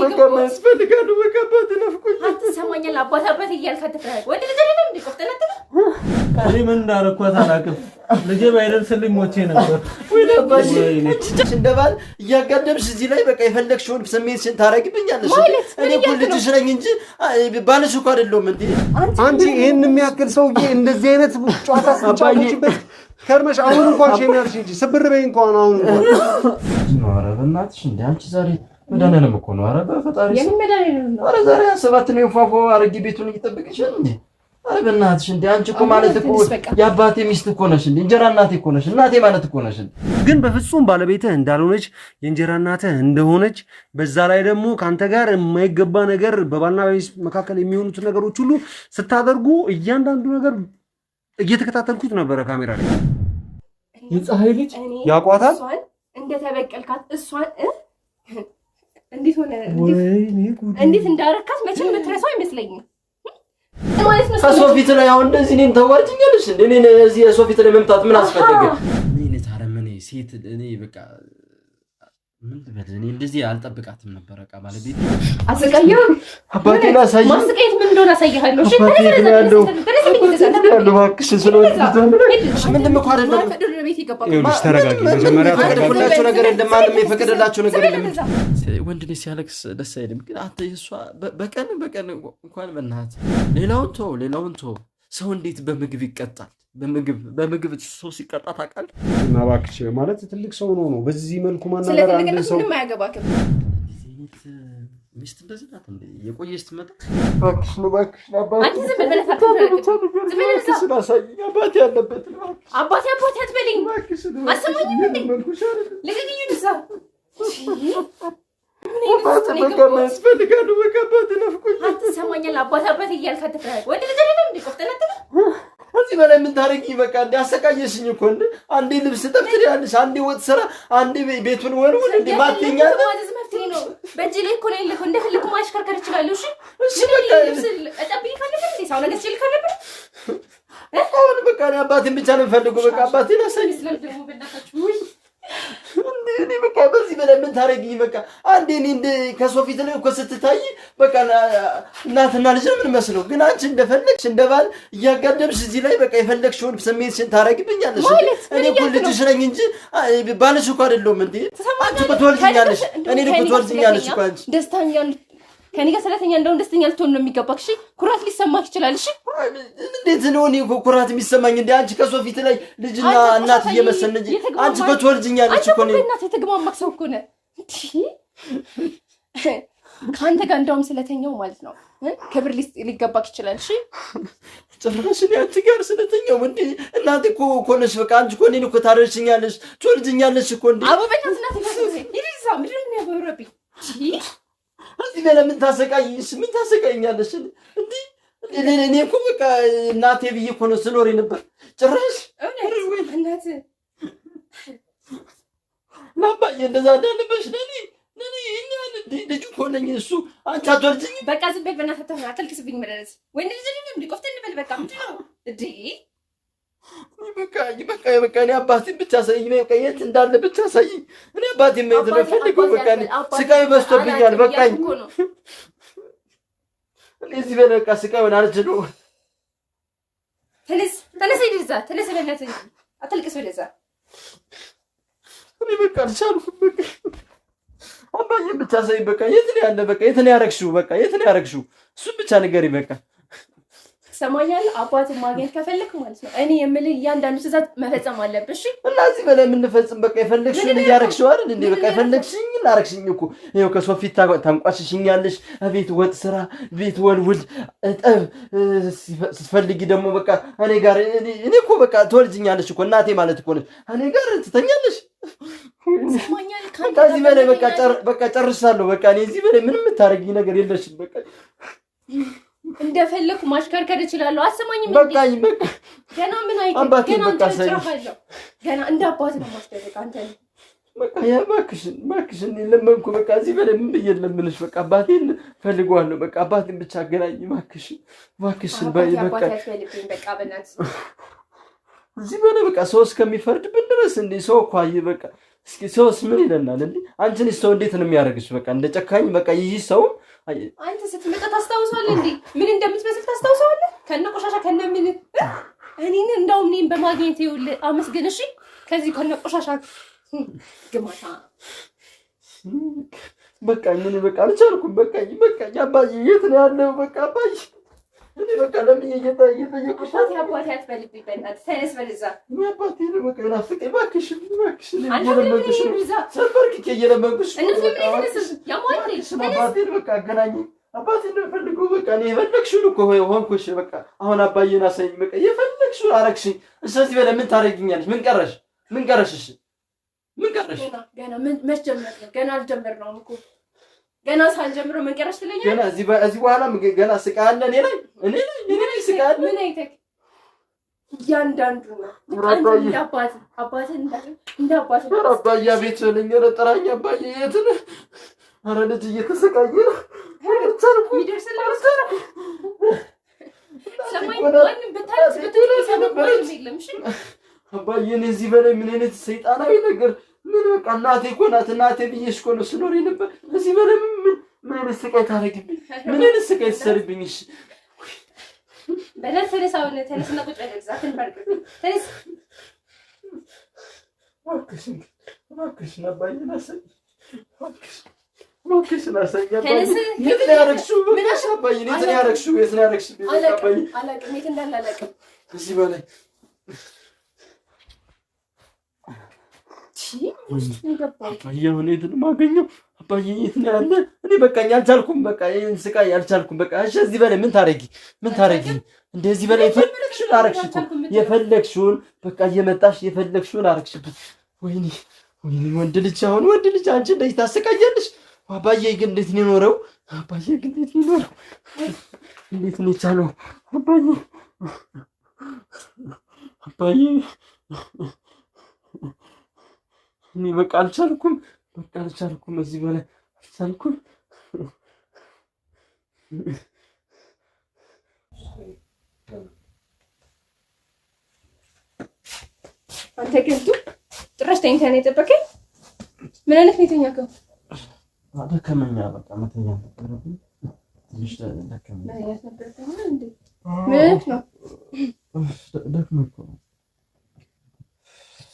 በቃ ፈልጋለሁ በቃ አባቴ ናፍቆኝ አትሰማኛለህ አባት እያልክ አትፈራኝ ወንድ ልጅ አይደለም እንዴ ቆፍጠናት እኔ ምን እንዳረኳት አላውቅም ልጄ ባይደርስልኝ ሞቼ ነበር ወይ አባቴ እንደባል እያጋደምሽ እዚህ ላይ በቃ የፈለግሽውን ስሜትሽን ታረግብኛለሽ እኔ እኮ ልጅሽ ነኝ እንጂ ባልሽ እኮ አይደለም እንዴ አንቺ ይሄን የሚያክል ሰውዬ እንደዚህ አይነት ጨዋታ ስጫወችበት ከርመሽ አሁን እንኳን ሸሚያልሽ እንጂ ስብር በይ እንኳን አሁን ኧረ በእናትሽ እንዴ አንቺ ዛሬ መድኃኒዓለም እኮ ነው ኧረ በፈጣሪ የምን መድኃኒዓለም ነው ኧረ ዛሬ 7 ነው ፏፏ አረጊ ቤቱን እየጠበቅሻል እንዴ ኧረ በእናትሽ እንዴ አንቺ እኮ ማለት እኮ የአባቴ ሚስት እኮ ነሽ እንዴ እንጀራ እናቴ እኮ ነሽ እናቴ ማለት እኮ ነሽ ግን በፍጹም ባለቤትህ እንዳልሆነች የእንጀራ እናትህ እንደሆነች በዛ ላይ ደግሞ ካንተ ጋር የማይገባ ነገር በባልና በሚስት መካከል የሚሆኑት ነገሮች ሁሉ ስታደርጉ እያንዳንዱ ነገር እየተከታተልኩት ነበር ካሜራ ላይ የፀሐይ ልጅ ያቋታል እንደተበቀልካት እሷን እንዴት ሆነ እንዴት እንዳረካት መቼም የምትረሳው አይመስለኝም ማለት ነው ከሶፊት ላይ አሁን እንደዚህ እኔን ተዋርጅኛለሽ እንዴ እኔ እዚህ ሶፊት ላይ መምጣት ምን አስፈልገ ምን ታረመኔ ሴት እኔ በቃ ምን ልበል እኔ እንደዚህ አልጠብቃትም ነበር በቃ ባለቤት አሰቃየው አባቴና ሳይ ማስቀየት ምን እንደሆነ አሳይሃለሁ እሺ ያለው ባክሽ ስለዚህ ምን ደም እኮ አይደለም ይኸውልሽ ተረጋጊ መጀመሪያ ተረጋጊ ነገር እንደማንም የፈቀደላቸው ነገር የለም ወንድ ልጅ ሲያለቅስ ደስ አይልም ግን አንተ እሷ በቀን እንኳን በእናትህ ሌላውን ተው ሰው እንዴት በምግብ ይቀጣል በምግብ ሰው ሲቀጣ ታውቃለህ እና እባክሽ ማለት ትልቅ ሰው ነው በዚህ መልኩ ማናገር አንድ ሰው ምንም አያገባክም ሚስት እንደዚህ ናት እንዴ የቆየች ትመጣ እባክሽ አባቴ አንተ ዝም ብለህ ታጥፋለህ ስላሳየኝ አባቴ ያለበት አባቴ አትበለኝ አሰማኝ እንዴ ለገኝ ይድሳ ፈልጋለሁ በቃ አባቴ ናፍቆኝ አትሰማኛለህ አባት እያልክ አትፈራኝ ወንድ ልጅ አይደለም እንዴ ቆፍጠናት እዚህ በላይ ምን ታረጊ በቃ እንደ አሰቃየሽኝ እኮ እንደ አንዴ ልብስ ጠፍጥሪያለሽ አንዴ ወጥ ስራ አንዴ ቤቱን ወርውል እንደ ማትኛ ማለት መፍትሄ ነው በእጅ ላይ እኮ ነው ያለው እንደፈለኩ ማሽከርከር እችላለሁ እሺ በቃ እጠብቅ ካለበት እንዴ ሳው ነገር ይችላል ካለበት አሁን በቃ እኔ አባቴን ብቻ ነው የምፈልገው በቃ አባቴን አሳይ ስለዚህ በእናታችሁ እንዴ በቃ በዚህ በላይ ምን ታረጊ በቃ አንዴ እኔ እንደ ከሶፊት ላይ እኮ ስትታይ በቃ እናትና ልጅ ምን መስለው ግን አንቺ እንደፈለግሽ እንደባል እያጋደምሽ እዚህ ላይ በቃ የፈለግሽውን ስሜትሽን ታረግብኛለሽ እኔ እኮ ልጅሽ ነኝ እንጂ ባልሽ እኮ አይደለም እንዴ አንቺ እኮ ትወልጂኛለሽ እኔ እኮ ትወልጂኛለሽ እኮ አንቺ ደስተኛ ከኔ ጋር ስለተኛ እንደው ደስተኛ ልትሆን ነው የሚገባክ እሺ ኩራት ሊሰማክ ይችላል እሺ እንዴት ነው እኔ ኩራት የሚሰማኝ እንዴ አንቺ ከሶፊት ላይ ልጅና እናት እየመሰልን እንጂ አንቺ እኮ ትወልጂኛለሽ እኮ ነው እናት የተግማማክ ሰው እኮ ነህ ካንተ ጋር እንደውም ስለተኛው ማለት ነው ክብር ሊገባክ ይችላል እሺ ጭራሽ እኔ አንቺ ጋር ስለተኛው እንዴ እናቴ እኮ ኮነሽ በቃ አንቺ እኮ እኔን እኮ ታረሽኛለሽ ትወልጂኛለሽ እኮ እንዴ አበበኛ እናት ይልዛ ምንድን ነው ያወራብኝ እዚህ ለምን ታሰቃይኛለሽ እንዴ እኔ እኮ በቃ እናቴ ብዬ እኮ ነው ስኖር ነበር ጭራሽ እናት ማባዬ እንደዛ እንዳለበሽ ነኝ እኛን ልጅ እኮ ነኝ እሱ አንቺ አትወልጂኝ በቃ ዝም በል በእናትህ አትልክስብኝ መለስ ወንድ ልጅ አይደለም እንዴ ቆፍተን በል በቃ ምንድን ነው እንዴ በቃ እኔ አባቴን ብቻ ሳይኝ በቃ የት እንዳለ ብቻ ሳይኝ እኔ አባቴን ማየት ነው ፈልገው በቃ ስቃይ በዝቶብኛል በቃኝ እኔ እዚህ በቃ ስቃዩን አልችለውም ተነስ ይልዛ ተነስ በእናትህ አትልቅስ ወደዛ እኔ በቃ አልቻልኩም በቃ አባዬን ብቻ ሳይኝ በቃ የት ነው ያለ በቃ የት ነው ያረግሽው እሱን ብቻ ንገሪ በቃ ሰማኛል አባትን ማግኘት ከፈለክ ማለት ነው እኔ የምልህ እያንዳንዱ ትዕዛዝ መፈጸም አለብሽ እና እዚህ በላይ የምንፈጽም በቃ የፈለግሽውን እያረግሽው አይደል እንዴ በቃ የፈለግሽኝ ላረግሽኝ እኮ ይኸው ከሶፊት ታንቋሽሽኛለሽ ቤት ወጥ ስራ ቤት ወልውል እጠብ ስትፈልጊ ደግሞ በቃ እኔ ጋር እኔ እኮ በቃ ትወልጂኛለሽ እኮ እናቴ ማለት እኮ ነሽ እኔ ጋር ትተኛለሽ ሰማኛል ከዚህ በላይ በቃ ጨርሳለሁ በቃ እኔ እዚህ በላይ ምንም የምታረጊ ነገር የለሽም በቃ እንደፈለኩ ማሽከርከር እችላለሁ አሰማኝም በቃ ገና ምን አይገኝ ገና እንጨራለሁ ገና እንደ አባት ነው ማስደረግ አንተ በቃ ያ ባክሽን ለመንኩ በቃ እዚህ በላይ ምን ብዬ ለምንሽ በቃ አባቴን ፈልጓለሁ በቃ አባቴን ብቻ አገናኝ ባክሽን በቃ ያስፈልግኝ በቃ በእናትህ እዚህ በላይ በቃ ሰው እስከሚፈርድብን ድረስ እንዴ ሰው እኮ በቃ እስኪ ሰውስ ምን ይለናል እንዴ? አንቺን ሰው እንዴት ነው የሚያደርግሽ? በቃ እንደ ጨካኝ በቃ ይይ ሰው አንተ ስትመጣ ታስታውሳለህ እንዴ? ምን እንደምትመስል ታስታውሳለህ? ከነ ቆሻሻ ከነ ምን እኔን እንደውም እኔን በማግኘት ይኸውልህ አመስግን እሺ። ከዚህ ከነ ቆሻሻ ግማታ በቃ ምን በቃ አልቻልኩም። በቃ አባዬ የት ነው ያለው? በቃ አባዬ እኔ በቃ ለምን እየጠየቁሽ አባቴ አትበልብኝ በእናትህ ተነስ በልዛ አባቴ ነው በቃ ናፍቀኝ እባክሽ ሰበርክ እየለመንኩሽ አባቴ በቃ አገናኝ አባቴ ነው ፈልገው በቃ እኔ የፈለግሽውን እኮ ሆንኩሽ በቃ አሁን አባዬን አሳይኝ በቃ የፈለግሽውን አረግሽኝ ስለዚህ በላይ ምን ታረጊኛለሽ ምን ቀረሽ እሺ ምን ቀረሽ ገና ምን መጀመር ነው ገና አልጀመርነውም እኮ ገና ሳልጀምረው ምን ቀረሽ ትለኛለህ ገና እዚህ በኋላ ገና ስቃለ እኔ ላይ ስቃለ ምን አይተክ እያንዳንዱ ነው አባቴ እንዳባቴ አባዬ ቤት ልኝ ረጠራኝ አባዬ የት ነህ ኧረ ልጅ እየተሰቃየ ነው አባዬ እኔ እዚህ በላይ ምን አይነት ሰይጣናዊ ነገር ምን በቃ እናቴ እኮ ናት እናቴ ብዬሽ እኮ ነው ስኖር ነበር እዚህ በላይ ምን አይነት ስቃይ ታደርግብኝ ምን አይነት ስቃይ ትሰርብኝ እሺ በደል ተነስና ቁጭ በል ዛትን በርቅ ተነስ እባክሽ አባዬ ናሰኝ እባክሽ ናሰኝ የት ነው ያደረግሽው አባዬ የት ነው ያደረግሽው አባዬ አላውቅም የት እንዳለ አላውቅም እዚህ በላይ አባዬ የት ነው የማገኘው አባዬ የት ነው ያለ እኔ በቃኝ አልቻልኩም በቃ ይሄን ስቃይ አልቻልኩም በቃ እሺ እዚህ በላይ ምን ታረጊ እንደዚህ በላይ የፈለግሽውን አረግሽ እኮ የፈለግሽውን በቃ እየመጣሽ የፈለግሽውን አረግሽብኝ ወይኔ ወንድ ልጅ አንቺ እንደዚህ ታሰቃያለሽ አባዬ ግን እንዴት ነው የኖረው እንዴት ነው የቻለው አባዬ እኔ በቃ አልቻልኩም እዚህ በላይ አልቻልኩም አንተ ገብቶ ጥራሽ ተኝተህ ነው የጠበቀኝ ምን አይነት ነው የተኛከው ደከመኛ በቃ መተኛ ነበረብኝ ትንሽ ደከመኛ ምን ነው ደክሞኝ እኮ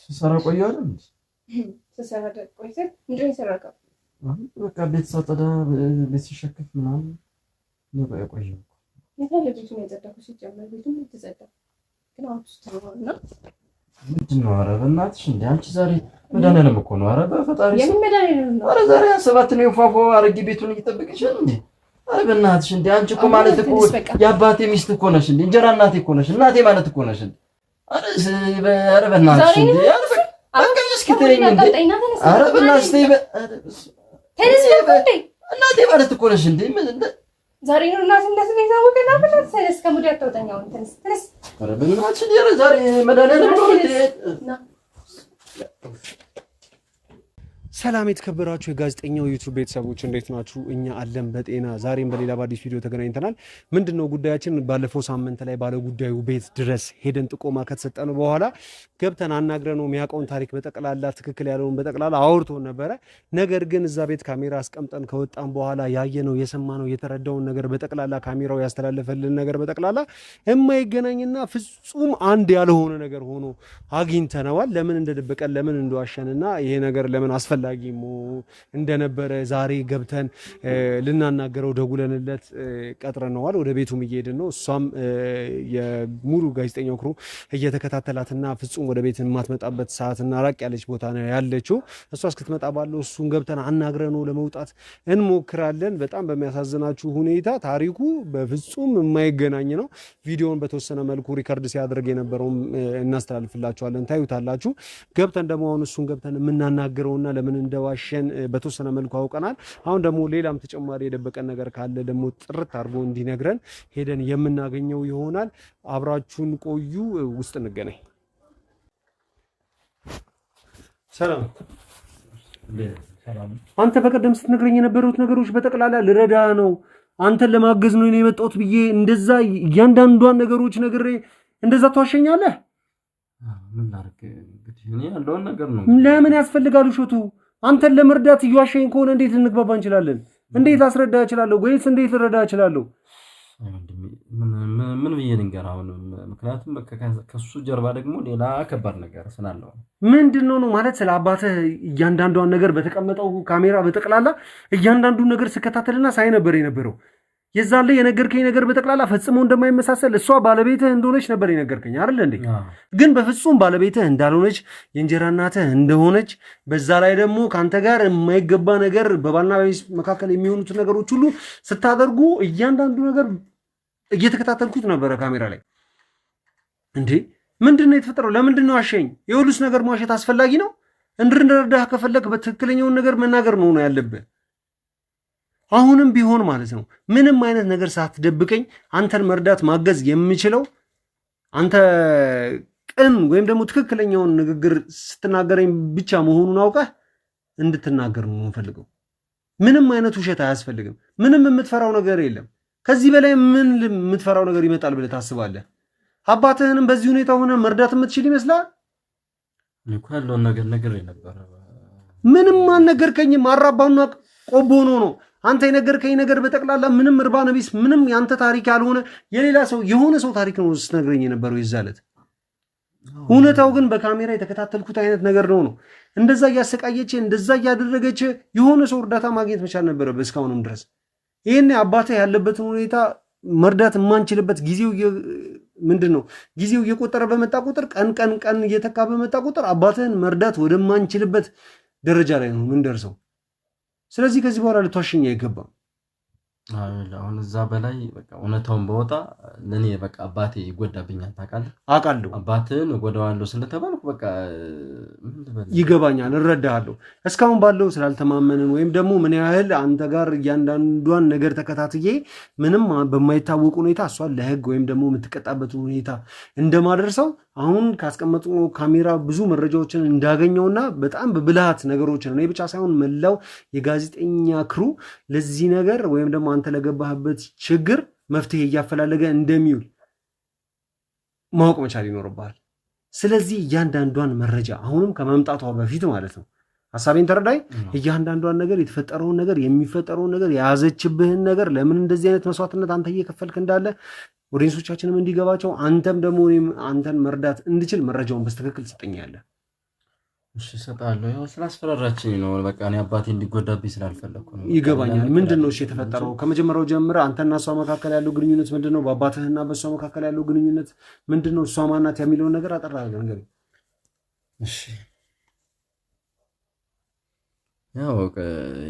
ስሰራ ቆየሁ አይደል ስሰራ ቆይተህ ምንድን ነው የሰራኸው በቃ ቤት ሳጸዳ ቤት ሲሸከፍ ምናምን ነው ቆየሁ የታለ ቤቱን የጸዳኸው ሲጀመር ቤቱን የተጸዳ ግን አሁን ስትሆንና ምንድን ነው ኧረ በእናትሽ እንደ አንቺ ዛሬ መድኃኒዓለም እኮ ነው ኧረ በፈጣሪ የምን መድኃኒዓለም ነው ኧረ ዛሬ ሰባት ነው ፏፏ አድርጌ ቤቱን እየጠበቅሽ እንዴ ኧረ በእናትሽ እንደ አንቺ እኮ ማለት እኮ የአባቴ ሚስት እኮ ነሽ እንዴ እንጀራ እናቴ እኮ ነሽ እናቴ ማለት እኮ ነሽ እንዴ ኧረ በእናትሽ እንዴ እስኪ ተይኝ እንዴ ኧረ በእናትሽ ተይ እናቴ ማለት እኮ ነሽ እንዴ ዛሬ ነው እናት እንደዚህ ነው የታወቀና በእናትህ ተነስ ከሙድ ያተውጣኛው ተነስ ኧረ በእናትሽ ዛሬ መድኃኒዓለም ነው እንዴ ሰላም የተከበራችሁ የጋዜጠኛው ዩቲዩብ ቤተሰቦች እንዴት ናችሁ? እኛ አለን በጤና ዛሬም በሌላ በአዲስ ቪዲዮ ተገናኝተናል። ምንድነው ጉዳያችን? ባለፈው ሳምንት ላይ ባለ ጉዳዩ ቤት ድረስ ሄደን ጥቆማ ከተሰጠነው በኋላ ገብተን አናግረነው የሚያውቀውን ታሪክ በጠቅላላ ትክክል ያለውን በጠቅላላ አውርቶን ነበረ። ነገር ግን እዛ ቤት ካሜራ አስቀምጠን ከወጣን በኋላ ያየነው የሰማነው የተረዳውን ነገር በጠቅላላ ካሜራው ያስተላለፈልን ነገር በጠቅላላ የማይገናኝና ፍጹም አንድ ያልሆነ ነገር ሆኖ አግኝተነዋል። ለምን እንደደበቀን ለምን እንደዋሸንና ይሄ ነገር ለምን አስፈላጊ እንደነበረ ዛሬ ገብተን ልናናገረው ደውለንለት ቀጥረነዋል። ወደ ቤቱም እየሄድን ነው። እሷም የሙሉ ጋዜጠኛው ክሩ እየተከታተላትና ፍጹም ወደ ቤት የማትመጣበት ሰዓትና ራቅ ያለች ቦታ ነው ያለችው። እሷ እስክትመጣ ባለው እሱን ገብተን አናግረነው ለመውጣት እንሞክራለን። በጣም በሚያሳዝናችሁ ሁኔታ ታሪኩ በፍጹም የማይገናኝ ነው። ቪዲዮውን በተወሰነ መልኩ ሪከርድ ሲያደርግ የነበረውም እናስተላልፍላችኋለን፣ ታዩታላችሁ። ገብተን ደግሞ አሁን እሱን ገብተን የምናናግረውና ለምን እንደዋሸን በተወሰነ መልኩ አውቀናል። አሁን ደግሞ ሌላም ተጨማሪ የደበቀን ነገር ካለ ደግሞ ጥርት አድርጎ እንዲነግረን ሄደን የምናገኘው ይሆናል። አብራችሁን ቆዩ። ውስጥ እንገናኝ። ሰላም። አንተ በቀደም ስትነግረኝ የነበሩት ነገሮች በጠቅላላ ልረዳ ነው አንተን ለማገዝ ነው የመጣሁት ብዬ እንደዛ እያንዳንዷን ነገሮች ነግሬ እንደዛ ተዋሸኛለህ? ምን ላድርግ እንግዲህ እኔ ያለውን ነገር ነው። ለምን ያስፈልጋል ውሸቱ? አንተን ለመርዳት እየዋሸኝ ከሆነ እንዴት ልንግባባ እንችላለን? እንዴት አስረዳ እችላለሁ? ወይስ እንዴት ልረዳ እችላለሁ? ምን ብዬ ልንገር አሁን? ምክንያቱም ከሱ ጀርባ ደግሞ ሌላ ከባድ ነገር ስላለው ምንድነው ነው ማለት ስለ አባትህ እያንዳንዷን ነገር በተቀመጠው ካሜራ በጠቅላላ እያንዳንዱን ነገር ስከታተልና ሳይ ነበር የነበረው። የዛን ላይ የነገርከኝ ነገር በጠቅላላ ፈጽሞ እንደማይመሳሰል እሷ ባለቤትህ እንደሆነች ነበር የነገርከኝ አይደል እንዴ? ግን በፍጹም ባለቤትህ እንዳልሆነች የእንጀራ እናትህ እንደሆነች በዛ ላይ ደግሞ ከአንተ ጋር የማይገባ ነገር በባልና በሚስት መካከል የሚሆኑት ነገሮች ሁሉ ስታደርጉ እያንዳንዱ ነገር እየተከታተልኩት ነበረ ካሜራ ላይ። እንዴ ምንድነው የተፈጠረው? ለምንድነው አሸኝ? የሁሉስ ነገር መዋሸት አስፈላጊ ነው? እንድንረዳህ ከፈለክ በትክክለኛውን ነገር መናገር ነው ያለብህ። አሁንም ቢሆን ማለት ነው ምንም አይነት ነገር ሳትደብቀኝ አንተን መርዳት ማገዝ የምችለው አንተ ቅን ወይም ደግሞ ትክክለኛውን ንግግር ስትናገረኝ ብቻ መሆኑን አውቀህ እንድትናገር ነው የምፈልገው። ምንም አይነት ውሸት አያስፈልግም። ምንም የምትፈራው ነገር የለም። ከዚህ በላይ ምን የምትፈራው ነገር ይመጣል ብለህ ታስባለህ? አባትህንም በዚህ ሁኔታ ሆነ መርዳት የምትችል ይመስላል? እኮ ያለውን ነገር ነበር። ምንም አልነገርከኝም። አራባውና ቆቦ ነው አንተ የነገርከኝ ነገር በጠቅላላ ምንም እርባና ቢስ፣ ምንም ያንተ ታሪክ ያልሆነ የሌላ ሰው የሆነ ሰው ታሪክ ነው ስትነግረኝ የነበረው ይዛለት። እውነታው ግን በካሜራ የተከታተልኩት አይነት ነገር ነው። እንደዛ እያሰቃየች እንደዛ እያደረገች የሆነ ሰው እርዳታ ማግኘት መቻል ነበረበት እስካሁንም ድረስ። ይሄኔ አባትህ ያለበትን ሁኔታ መርዳት የማንችልበት ጊዜው ምንድነው? ጊዜው እየቆጠረ በመጣ ቁጥር ቀን እየተካ በመጣ ቁጥር አባትህን መርዳት ወደማንችልበት ደረጃ ላይ ነው ምን ደርሰው። ስለዚህ ከዚህ በኋላ ልትዋሽኝ አይገባም። አሁን እዛ በላይ በቃ እውነታውን በወጣ ለኔ በቃ አባቴ ይጎዳብኛል። ታውቃለህ? አውቃለሁ። አባትህን እጎዳዋለሁ ስለተባልኩ በቃ ይገባኛል፣ እረዳሃለሁ። እስካሁን ባለው ስላልተማመንን ወይም ደግሞ ምን ያህል አንተ ጋር እያንዳንዷን ነገር ተከታትዬ ምንም በማይታወቅ ሁኔታ እሷን ለህግ ወይም ደግሞ የምትቀጣበትን ሁኔታ እንደማደርሰው አሁን ካስቀመጡ ካሜራ ብዙ መረጃዎችን እንዳገኘውና በጣም በብልሃት ነገሮችን እኔ ብቻ ሳይሆን መላው የጋዜጠኛ ክሩ ለዚህ ነገር ወይም ደግሞ አንተ ለገባህበት ችግር መፍትሄ እያፈላለገ እንደሚውል ማወቅ መቻል ይኖርብሃል። ስለዚህ እያንዳንዷን መረጃ አሁንም ከመምጣቷ በፊት ማለት ነው ሐሳቤን ተረዳይ። እያንዳንዷን ነገር የተፈጠረውን ነገር የሚፈጠረውን ነገር የያዘችብህን ነገር ለምን እንደዚህ አይነት መስዋዕትነት አንተ እየከፈልክ እንዳለ ኦዲየንሶቻችንም እንዲገባቸው አንተም ደግሞ እኔም አንተን መርዳት እንድችል መረጃውን በስትክክል ትሰጠኛለህ። እሺ እሰጥሃለሁ። ያው ስላስፈራራችኝ ነው። በቃ እኔ አባቴ እንዲጎዳብኝ ስላልፈለኩ ነው። ይገባኛል። ምንድነው እሺ የተፈጠረው? ከመጀመሪያው ጀምረህ አንተና እሷ መካከል ያለው ግንኙነት ምንድነው? በአባትህና በእሷ መካከል ያለው ግንኙነት ምንድነው? እሷ ማናት የሚለውን ነገር አጠራ አድርገህ ንገረኝ። እሺ ያው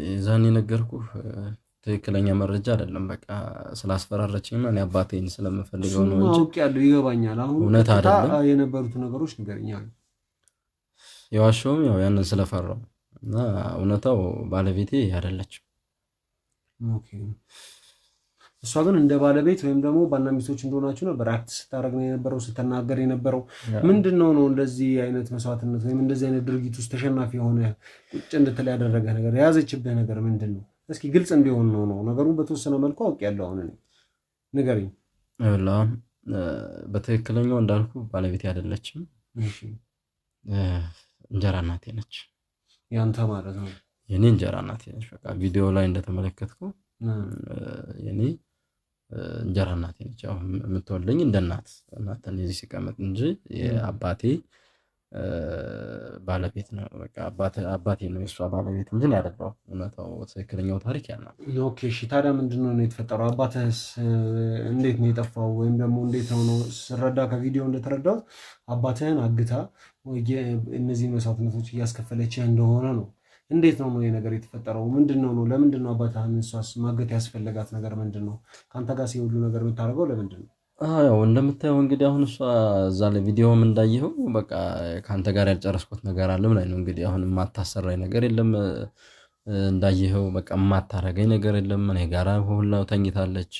የዛኔ ነገርኩህ ትክክለኛ መረጃ አይደለም። በቃ ስላስፈራራችኝ እና እኔ አባቴን ስለምፈልገው ነው እንጂ አውቄያለሁ። ይገባኛል። አሁን እውነት አይደለም የነበሩት ነገሮች ንገረኝ። የዋሸውም ያው ያንን ስለፈራው እና እውነታው ባለቤቴ አይደለችም። ኦኬ። እሷ ግን እንደ ባለቤት ወይም ደግሞ ባልና ሚስቶች እንደሆናችሁ ነበር አክት ስታደርግ ነው የነበረው፣ ስትናገር የነበረው። ምንድነው ነው እንደዚህ አይነት መስዋዕትነት ወይም እንደዚህ አይነት ድርጊት ውስጥ ተሸናፊ የሆነ ቁጭ እንድትል ያደረገ ነገር የያዘችብህ ነገር ምንድነው? እስኪ ግልጽ እንዲሆን ነው ነገሩን በተወሰነ መልኩ አውቄያለሁ። አሁን ንገረኝ። በትክክለኛው እንዳልኩ ባለቤቴ አይደለችም። እሺ። እንጀራ እናቴ ነች። ያንተ ማለት ነው? የኔ እንጀራ እናቴ ነች። በቃ ቪዲዮ ላይ እንደተመለከትከው የኔ እንጀራ እናቴ ነች። ያው የምትወልደኝ እንደ እናት እዚህ ሲቀመጥ እንጂ የአባቴ ባለቤት ነው። በቃ አባቴ ነው የሷ ባለቤት እንጂ ያደረው እውነታው ትክክለኛው ታሪክ ያ ነው። ኦኬ እሺ። ታዲያ ምንድነው ነው የተፈጠረው? አባትህስ እንዴት ነው የጠፋው? ወይም ደግሞ እንዴት ነው ስረዳ ከቪዲዮ እንደተረዳሁት አባትህን አግታ እነዚህ መስዋዕትነቶች እያስከፈለችህ እንደሆነ ነው። እንዴት ነው ነገር የተፈጠረው? ምንድነው ነው ለምንድነው አባትህን እሷስ ማገት ያስፈልጋት ነገር ምንድነው? ካንተ ጋር ሲውሉ ነገር የምታደርገው ለምንድነው? ያው እንደምታየው እንግዲህ አሁን እሷ እዛ ላይ ቪዲዮም እንዳየኸው በቃ ካንተ ጋር ያልጨረስኩት ነገር አለ ምን ነው እንግዲህ አሁን የማታሰራኝ ነገር የለም። እንዳየኸው በቃ የማታረገኝ ነገር የለም። እኔ ጋራ ሁላው ተኝታለች።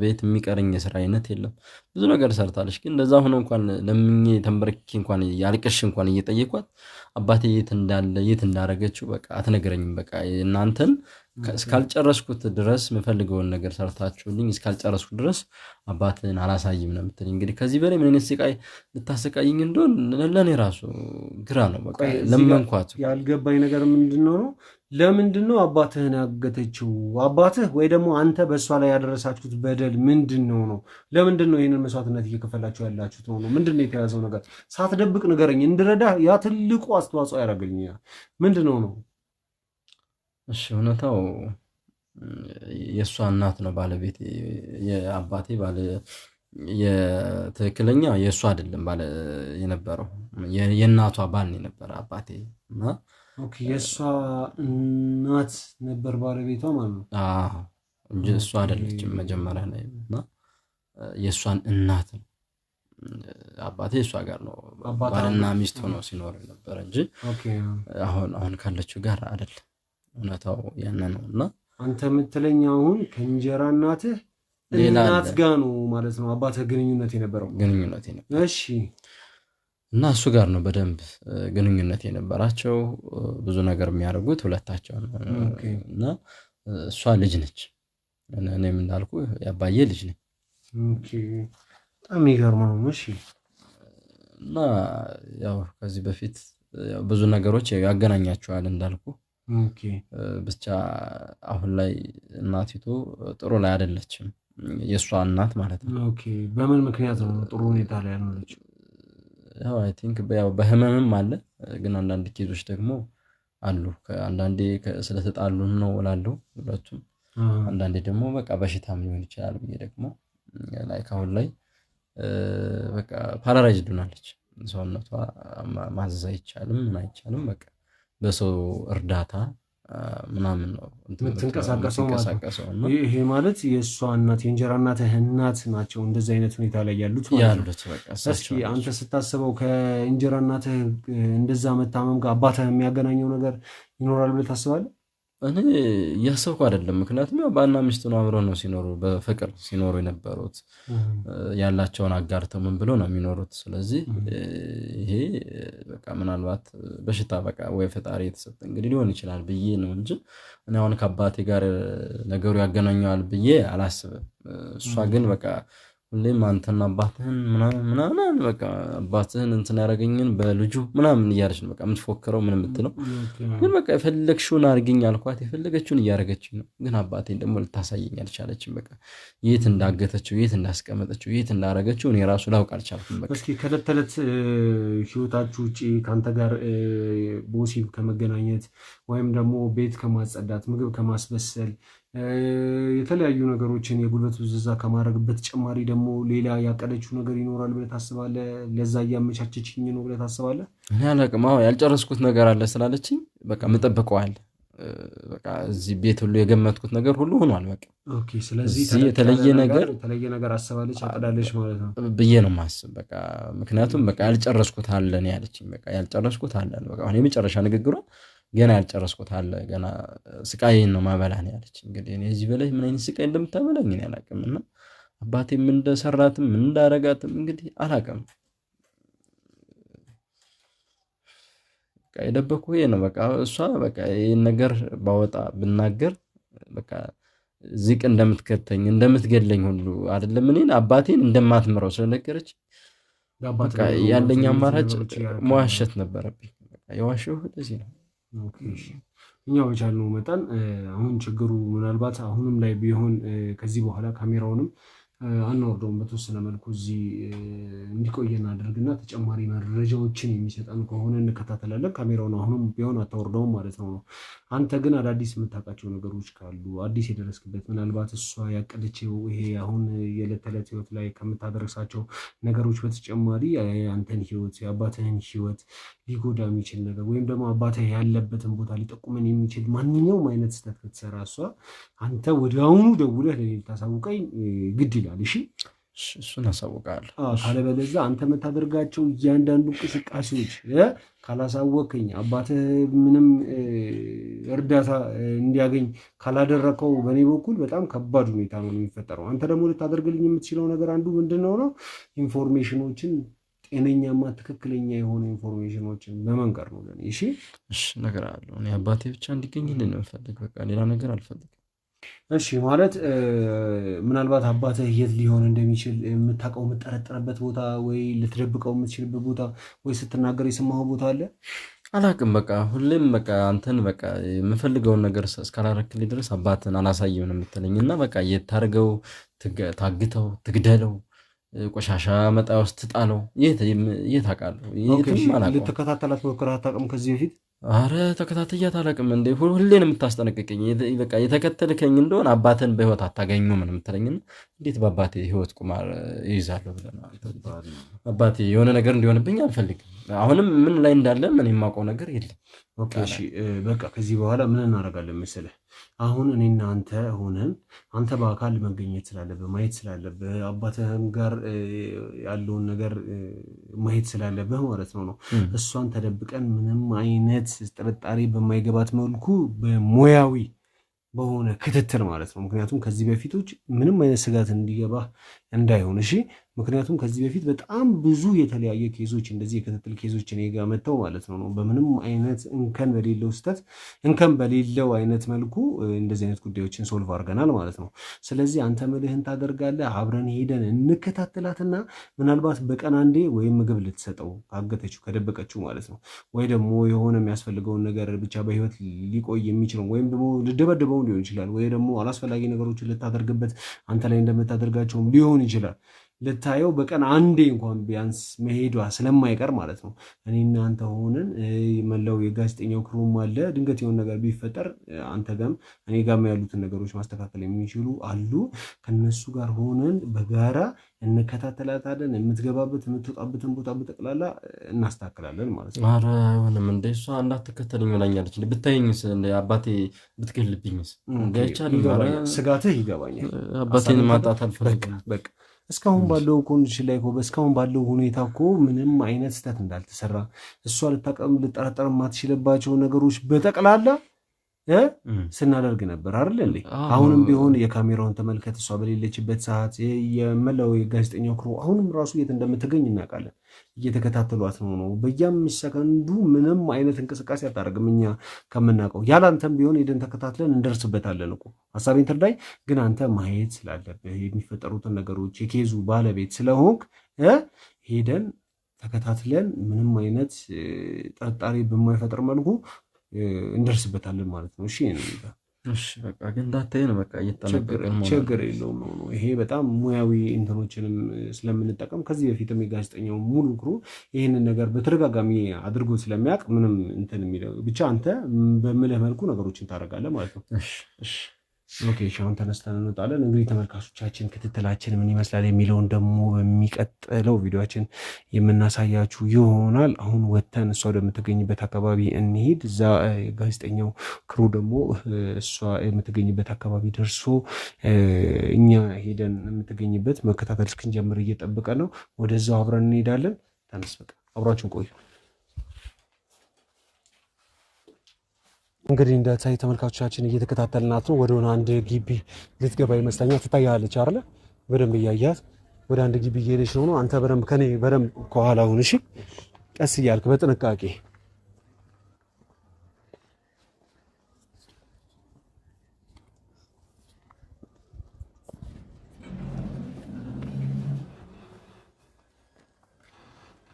ቤት የሚቀረኝ የስራ አይነት የለም። ብዙ ነገር ሰርታለች። ግን እንደዛ ሆኖ እንኳን ለምኜ ተንበርክኬ እንኳን ያልቅሽ እንኳን እየጠየኳት አባቴ የት እንዳለ የት እንዳረገችው በቃ አትነግረኝም። በቃ እናንተን እስካልጨረስኩት ድረስ የምፈልገውን ነገር ሰርታችሁልኝ እስካልጨረስኩት ድረስ አባትን አላሳይም ነው የምትለኝ። እንግዲህ ከዚህ በላይ ምን አይነት ስቃይ ልታሰቃይኝ እንደሆን ለኔ ራሱ ግራ ነው። በቃ ለመንኳት ያልገባኝ ነገር ምንድነው ነው ለምንድነው አባትህን ያገተችው? አባትህ ወይ ደግሞ አንተ በእሷ ላይ ያደረሳችሁት በደል ምንድነው ነው? ለምንድነው ይሄንን መስዋዕትነት እየከፈላችሁ ያላችሁት ነው? ምንድነው የተያዘው ነገር? ሳትደብቅ ንገረኝ፣ እንድረዳ። ያ ትልቁ አስተዋጽኦ ያደርግልኛል። ምንድነው ነው? እሺ እውነታው የእሷ እናት ነው ባለቤት። የአባቴ ባለ የትክክለኛ የእሷ አይደለም ባለ የነበረው የእናቷ ባል ነው የነበረ አባቴ እና ኦኬ የእሷ እናት ነበር ባለቤቷ ማለት ነው። አዎ እንጂ እሷ አይደለችም መጀመሪያ ላይ እና የእሷን እናት ነው። አባቴ እሷ ጋር ነው ባልና ሚስት ሆነው ሲኖር ነበር እንጂ አሁን ካለችው ጋር አይደለም። እውነታው ያነ ነውና አንተ የምትለኝ አሁን ከእንጀራ እናትህ እናት ጋር ነው ማለት ነው አባትህ ግንኙነት የነበረው? እሺ እና እሱ ጋር ነው በደንብ ግንኙነት የነበራቸው። ብዙ ነገር የሚያደርጉት ሁለታቸው ነው። እና እሷ ልጅ ነች፣ እኔም እንዳልኩ ያባዬ ልጅ ነኝ። ኦኬ በጣም ይገርማል። እሺ እና ያው ከዚህ በፊት ብዙ ነገሮች ያገናኛቸዋል እንዳልኩ። ኦኬ ብቻ አሁን ላይ እናቲቱ ጥሩ ላይ አይደለችም፣ የእሷ እናት ማለት ነው። ኦኬ በምን ምክንያት ነው ጥሩ ሁኔታ ላይ ያልሆነችው? ያው አይ ቲንክ በህመምም አለ፣ ግን አንዳንድ ኬዞች ደግሞ አሉ። አንዳንዴ ስለተጣሉም ነው እላለሁ ሁለቱም። አንዳንዴ ደግሞ በቃ በሽታም ሊሆን ይችላል ብዬ ደግሞ ላይክ አሁን ላይ በቃ ፓራላይዝድ ሆናለች። ሰውነቷ ማዘዝ አይቻልም፣ ምን አይቻልም። በቃ በሰው እርዳታ ምናምን ነው የምትንቀሳቀሰው ነው። ይሄ ማለት የእሷ እናት የእንጀራ እናትህ እናት ናቸው እንደዚህ አይነት ሁኔታ ላይ ያሉት ማለት ነው። እስኪ አንተ ስታስበው ከእንጀራ እናትህ እንደዛ መታመም ጋር አባትህ የሚያገናኘው ነገር ይኖራል ብለህ ታስባለህ? እኔ እያሰብኩ አይደለም። ምክንያቱም ያው ባልና ሚስት ነው አብረው ነው ሲኖሩ በፍቅር ሲኖሩ የነበሩት፣ ያላቸውን አጋርተው ምን ብለው ነው የሚኖሩት። ስለዚህ ይሄ በቃ ምናልባት በሽታ በቃ ወይ ፈጣሪ የተሰጠ እንግዲህ ሊሆን ይችላል ብዬ ነው እንጂ እኔ አሁን ከአባቴ ጋር ነገሩ ያገናኘዋል ብዬ አላስብም። እሷ ግን በቃ ሁሌም አንተና አባትህን ምናምን በቃ አባትህን እንትን ያደረገኝን በልጁ ምናምን እያለች ነው በቃ የምትፎክረው ምን የምትለው። ግን በቃ የፈለግሽውን አድርጊኝ አልኳት፣ የፈለገችውን እያደረገችኝ ነው። ግን አባቴን ደግሞ ልታሳየኝ አልቻለችም። በቃ የት እንዳገተችው፣ የት እንዳስቀመጠችው፣ የት እንዳደረገችው እኔ ራሱ ላውቅ አልቻልኩም። በቃ እስኪ ከዕለት ተዕለት ህይወታችሁ ውጪ ከአንተ ጋር በወሲብ ከመገናኘት ወይም ደግሞ ቤት ከማጸዳት፣ ምግብ ከማስበሰል፣ የተለያዩ ነገሮችን የጉልበት ብዝበዛ ከማድረግ በተጨማሪ ደግሞ ሌላ ያቀደችው ነገር ይኖራል ብለህ ታስባለህ? ለዛ እያመቻቸችኝ ነው ብለህ ታስባለህ? እኔ አላውቅም። ያልጨረስኩት ነገር አለ ስላለችኝ በቃ የምጠብቀው አለ። በቃ እዚህ ቤት ሁሉ የገመትኩት ነገር ሁሉ ሆኗል። በቃ ኦኬ። ስለዚህ የተለየ ነገር አስባለች አቅዳለች ማለት ነው ብዬ ነው የማስብ። በቃ ምክንያቱም በቃ ያልጨረስኩት አለ ነው ያለችኝ። በቃ ያልጨረስኩት አለ በቃ አሁን የመጨረሻ ንግግሯ ገና ያልጨረስኩት አለ፣ ገና ስቃይን ነው ማበላህ ነው ያለች። እንግዲህ እኔ እዚህ በላይ ምን አይነት ስቃይ እንደምታበላኝ እኔ አላውቅም። እና አባቴ ምን እንደሰራትም ምን እንዳረጋትም እንግዲህ አላውቅም። በቃ የደበኩ ይሄ ነው። በቃ እሷ በቃ ይሄን ነገር ባወጣ ብናገር በቃ ዚቅ እንደምትከተኝ እንደምትገለኝ ሁሉ አይደለም እኔን አባቴን እንደማትምረው ስለነገረች በቃ ያለኝ አማራጭ መዋሸት ነበረብኝ። በቃ የዋሸው ለዚህ ነው። እኛ በቻልነው መጠን አሁን ችግሩ ምናልባት አሁንም ላይ ቢሆን ከዚህ በኋላ ካሜራውንም አናወርደውም፣ በተወሰነ መልኩ እዚህ እንዲቆይ እናደርግና ተጨማሪ መረጃዎችን የሚሰጠን ከሆነ እንከታተላለን። ካሜራውን አሁንም ቢሆን አታወርደውም ማለት ነው። አንተ ግን አዳዲስ የምታውቃቸው ነገሮች ካሉ አዲስ የደረስክበት ምናልባት እሷ ያቀደችው ይሄ አሁን የዕለት ተዕለት ህይወት ላይ ከምታደርሳቸው ነገሮች በተጨማሪ አንተን ህይወት የአባትህን ህይወት ሊጎዳ የሚችል ነገር ወይም ደግሞ አባትህ ያለበትን ቦታ ሊጠቁመን የሚችል ማንኛውም አይነት ስህተት ከተሰራ እሷ አንተ ወዲያውኑ ደውለህ ለኔ ልታሳውቀኝ ግድ ይላል። እሺ እሱን አሳውቃለሁ። ካለበለዚያ አንተ የምታደርጋቸው እያንዳንዱ እንቅስቃሴዎች ካላሳወቀኝ አባትህ ምንም እርዳታ እንዲያገኝ ካላደረከው በእኔ በኩል በጣም ከባድ ሁኔታ ነው የሚፈጠረው። አንተ ደግሞ ልታደርግልኝ የምትችለው ነገር አንዱ ምንድነው ነው ኢንፎርሜሽኖችን ጤነኛማ ትክክለኛ የሆኑ ኢንፎርሜሽኖችን በመንገር ነው ለኔ። እሺ ነገር አለው። እኔ አባቴ ብቻ እንዲገኝልኝ ነው የምፈልግ። በቃ ሌላ ነገር አልፈልግም። እሺ ማለት ምናልባት አባትህ የት ሊሆን እንደሚችል የምታውቀው የምጠረጥርበት ቦታ ወይ ልትደብቀው የምትችልበት ቦታ ወይ ስትናገር የሰማኸው ቦታ አለ? አላውቅም። በቃ ሁሌም በቃ አንተን በቃ የምፈልገውን ነገር እስካላረክልኝ ድረስ አባትን አላሳይም ነው የምትለኝ እና በቃ የታርገው ታግተው ትግደለው ቆሻሻ መጣ ውስጥ ጣለው የት አውቃለሁ? ልትከታተላት ሞክረህ አታውቅም ከዚህ በፊት? አረ ተከታተያት አላውቅም እንዴ። ሁሌን የምታስጠነቅቀኝ በቃ የተከተልከኝ እንደሆነ አባትን በህይወት አታገኙ ምን የምትለኝና እንዴት በአባቴ ህይወት ቁማር ይይዛለሁ ብለህ አባቴ የሆነ ነገር እንዲሆንብኝ አልፈልግም። አሁንም ምን ላይ እንዳለ ምን የማውቀው ነገር የለም። ኦኬ እሺ በቃ ከዚህ በኋላ ምን እናደርጋለን መሰለህ? አሁን እኔና አንተ ሆነን አንተ በአካል መገኘት ስላለብህ ማየት ስላለብህ አባትህም ጋር ያለውን ነገር ማየት ስላለብህ ማለት ነው እሷን ተደብቀን ምንም አይነት ጥርጣሬ በማይገባት መልኩ በሙያዊ በሆነ ክትትል ማለት ነው። ምክንያቱም ከዚህ በፊቶች ምንም አይነት ስጋት እንዲገባ እንዳይሆን እሺ። ምክንያቱም ከዚህ በፊት በጣም ብዙ የተለያየ ኬዞች እንደዚህ የክትትል ኬዞች እኔ ጋር መጥተው ማለት ነው በምንም አይነት እንከን በሌለው ስህተት እንከን በሌለው አይነት መልኩ እንደዚህ አይነት ጉዳዮችን ሶልቭ አድርገናል ማለት ነው። ስለዚህ አንተ ምልህን ታደርጋለህ፣ አብረን ሄደን እንከታተላትና ምናልባት በቀን አንዴ ወይም ምግብ ልትሰጠው ካገተችው ከደበቀችው ማለት ነው ወይ ደግሞ የሆነ የሚያስፈልገውን ነገር ብቻ በህይወት ሊቆይ የሚችለው ወይም ደግሞ ልደበደበው ሊሆን ይችላል ወይ ደግሞ አላስፈላጊ ነገሮችን ልታደርግበት አንተ ላይ እንደምታደርጋቸውም ሊሆን ይችላል ልታየው በቀን አንዴ እንኳን ቢያንስ መሄዷ ስለማይቀር ማለት ነው እኔና አንተ ሆነን መላው የጋዜጠኛው ክሩም አለ ድንገት የሆነ ነገር ቢፈጠር አንተ ጋም እኔ ጋም ያሉትን ነገሮች ማስተካከል የሚችሉ አሉ ከነሱ ጋር ሆነን በጋራ እንከታተላታለን የምትገባበት የምትወጣበትን ቦታ በጠቅላላ እናስተካክላለን ማለት ነው። ኧረ አይሆንም እንደ እሷ እንዳትከተለኝ ብላኛለች። ብታየኝስ እንደ አባቴ ብትገልብኝስ እንዳይቻል ስጋትህ ይገባኛል። አባቴን ማጣት አልፈልግም። በቃ እስካሁን ባለው ኮንዲሽን ላይ እስካሁን ባለው ሁኔታ እኮ ምንም አይነት ስህተት እንዳልተሰራ እሷ ልጠረጠር የማትችልባቸው ነገሮች በጠቅላላ ስናደርግ ነበር አይደል እንዴ? አሁንም ቢሆን የካሜራውን ተመልከት። እሷ በሌለችበት ሰዓት የመላው የጋዜጠኛው ክሩ አሁንም ራሱ የት እንደምትገኝ እናውቃለን። እየተከታተሏት ነው። በየአምስት ሰከንዱ ምንም አይነት እንቅስቃሴ አታደርግም። እኛ ከምናውቀው ያላንተም ቢሆን ሄደን ተከታትለን እንደርስበታለን እኮ ሀሳቤን ትርዳይ። ግን አንተ ማየት ስላለብህ የሚፈጠሩትን ነገሮች የኬዙ ባለቤት ስለሆንክ ሄደን ተከታትለን ምንም አይነት ጥርጣሬ በማይፈጥር መልኩ እንደርስበታለን ማለት ነው። እሺ እሺ በቃ ግን እንዳታይ ነው በቃ እየተጠነቀቀን ችግር የለውም ነው። ይሄ በጣም ሙያዊ እንትኖችንም ስለምንጠቀም ከዚህ በፊትም የጋዜጠኛው ሙሉ ክሩ ይህንን ነገር በተደጋጋሚ አድርጎ ስለሚያውቅ ምንም እንትን የሚለው ብቻ አንተ በምልህ መልኩ ነገሮችን ታደርጋለህ ማለት ነው። እሺ ኦኬ አሁን ተነስተን እንወጣለን። እንግዲህ ተመልካቾቻችን ክትትላችን ምን ይመስላል የሚለውን ደግሞ በሚቀጥለው ቪዲዮአችን የምናሳያችሁ ይሆናል። አሁን ወተን እሷ ወደምትገኝበት አካባቢ እንሄድ። እዛ ጋዜጠኛው ክሩ ደግሞ እሷ የምትገኝበት አካባቢ ደርሶ እኛ ሄደን የምትገኝበት መከታተል እስክንጀምር እየጠበቀ ነው። ወደዛው አብረን እንሄዳለን። ተነስ በቃ አብራችሁን ቆዩ። እንግዲህ እንደታይ ተመልካቾቻችን እየተከታተልናት ነው። ወደሆነ አንድ ግቢ ልትገባ ይመስለኛል። ትታያለች አይደለ? በደንብ እያያት ወደ አንድ ግቢ እየሄደች ነው። አንተ በደንብ ከኔ በደንብ ከኋላ ሁን እሺ፣ ቀስ እያልክ በጥንቃቄ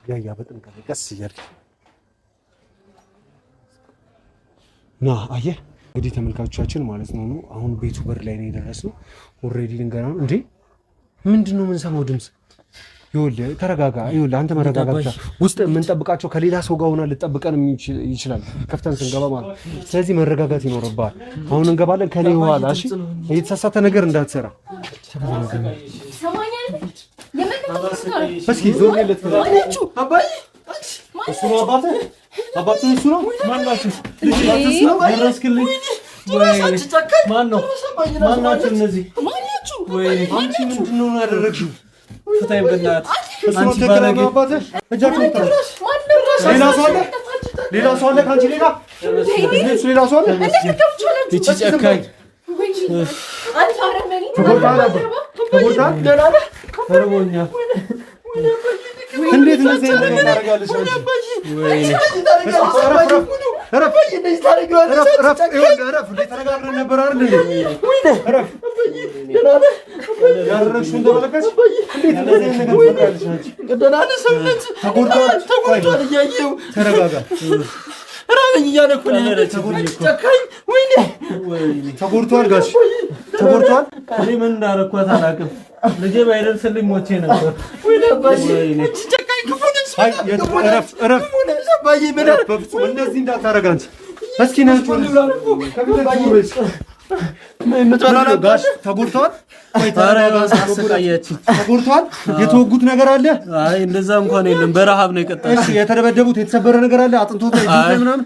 ያያ በጥንቃቄ ቀስ እያልክ ና አየህ። እንግዲህ ተመልካቾቻችን ማለት ነው አሁን ቤቱ በር ላይ ነው የደረስነው። ኦልሬዲ ልንገና ነው እንዴ ምንድነው የምንሰማው ድምፅ? ይኸውልህ ተረጋጋ። ይኸውልህ አንተ መረጋጋት ውስጥ የምንጠብቃቸው ከሌላ ሰው ጋር ሆና ልጠብቀን ይችላል ከፍተን ስንገባ ማለት። ስለዚህ መረጋጋት ይኖርብሃል። አሁን እንገባለን ከኔ በኋላ እሺ። የተሳሳተ ነገር እንዳትሰራ እስኪ ዞር የለት አባዬ እሱ ነው አባቴ እሱ ነው። ማናችሁ ልጅ ነው ደረስክልኝ ወይ? ማን ነው ማናችሁ እነዚህ? ወይ አንቺ ምንድነው ያደረግሽው? ፍታኝ በእናትህ አንቺ ባለጌ እጃችሁን ሌላ ሰው አለ ካንቺ ሌላ ሰው አለ እቺ ጨካኝ አንተ አረመኒ ተረቦኛ እንዴት እንደዚህ ታደርጋለሽ አንቺ ወይኔ ረፍ ተረጋግረን ነበር አይደል ያደረግሽውን ተመለከትሽ እንዴት እንደዚህ ነገር ታደርጋለሽ አንቺ ደህና ነህ ሰውነት ተጎድቷል እያየሁ ተረጋጋ ራበኝ እያለ እኮ ነው ጨካኝ ወይኔ ተጎድቷል ጋሽ ተጎድቷል እኔ ምን እንዳረኳት አላውቅም ልጄ ባይደርስልኝ ሞቼ ነበር ወይኔ ጨካኝ ክፉ ነሽ እረፍ ባዬ በደረፍ በፍጹም እንደዚህ እንዳታረጋ አንቺ እስኪ ነጭ ከብለሽ ጋሽ ተጎድቷል ተጎድቷል የተወጉት ነገር አለ አይ እንደዛ እንኳን የለም በረሃብ ነው የቀጣች እሺ የተደበደቡት የተሰበረ ነገር አለ አጥንቶት ምናምን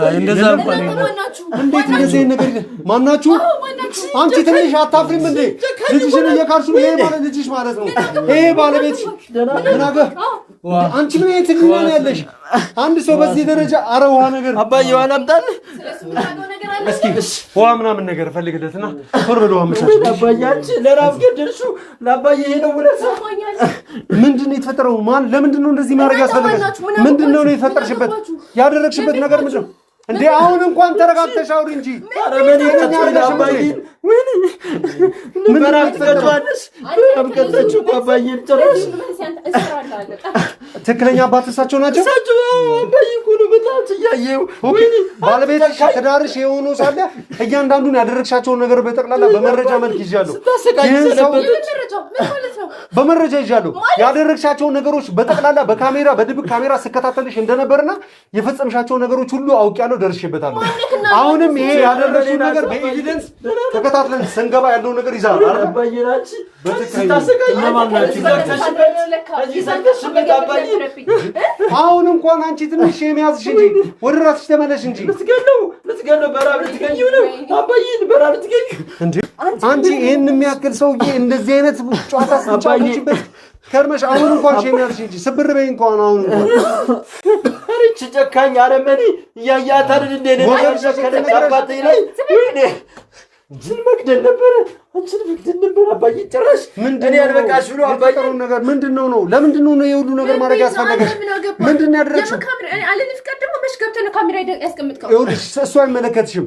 አይ እንደዛ እንኳን የለም እንዴት እንደዚህ ነገር ማናችሁ አንቺ ትንሽ አታፍሪም እንዴ ልጅሽን እየካርሹ ይሄ ማለት ልጅሽ ማለት ነው ይሄ ባለቤትሽ ምን አገ አንቺ ምን የትኛው ነው ያለሽ አንድ ሰው በዚህ ደረጃ አረ ውሃ ነገር አባዬ ውሃ ላምጣል እስኪ ውሃ ምናምን ነገር ፈልግለትና ቶሎ ብሎ አመቻች አባዬ አንቺ ለራብ ገደልሽው ለአባዬ ይሄ ነው ወለሳ ምንድነው የተፈጠረው ማን ለምንድነው እንደዚህ ማድረግ ያስፈልጋል ምንድነው ነው የፈጠርሽበት ያደረግሽበት ነገር ምንድነው እንዴ አሁን እንኳን ተረጋግተሽ አውሪ እንጂ አረ ምን ያደረግሽ አባዬ ምን በራብ ተቀጥዋለሽ አምቀጠችው አባዬ ጭራሽ ትክክለኛ አባት እሳቸው ናቸው አባዬ እኮ ነው በጣም እያየሁ ባለቤትሽ ትዳርሽ የሆኑ ሳለ እያንዳንዱን ያደረግሻቸውን ነገር በጠቅላላ በመረጃ መልክ ይዣለሁ ይህን ሰው በመረጃ ይዣለሁ ያደረግሻቸውን ነገሮች በጠቅላላ በካሜራ በድብቅ ካሜራ ስከታተልሽ እንደነበርና የፈጸምሻቸው ነገሮች ሁሉ አውቄያለሁ ደርሼበታለሁ አሁንም ይሄ ያደረግሽው ነገር በኤቪደንስ ተከታትለን ስንገባ ያለው ነገር ይዛል አይደል አባዬ ናች ስታሰቃይ አሁን እንኳን አንቺ ትንሽ የሚያዝሽ እንጂ ወደ ራስሽ ተመለሽ እንጂ ልትገለው በራብ ልትገኘው ነው አባዬን በራብ ልትገኘው እንዴ አንቺ ይሄን የሚያክል ሰውዬ እንደዚህ አይነት ጨዋታ ስጫወችበት ከርመሽ አሁን እንኳን የሚያዝሽ እንጂ ስብር በይ እንኳን አሁን እንኳን አረች ጨካኝ አረመኔ ያያት አይደል እንደ አባቴ ላይ ወይኔ ጅል መግደል ነበረ አንቺን መግደል ነበር አባዬ ጭራሽ እኔ ያልበቃሽ ብሎ አባዬ ነገር ምንድነው ነው ለምንድነው ነው የሁሉ ነገር ማድረግ ያስፈልጋል ምንድነው ያደረግሽው አለንፍ ቀደም መሽገብተነ ካሜራ ያስቀምጥከው ይኸውልሽ እሱ አይመለከትሽም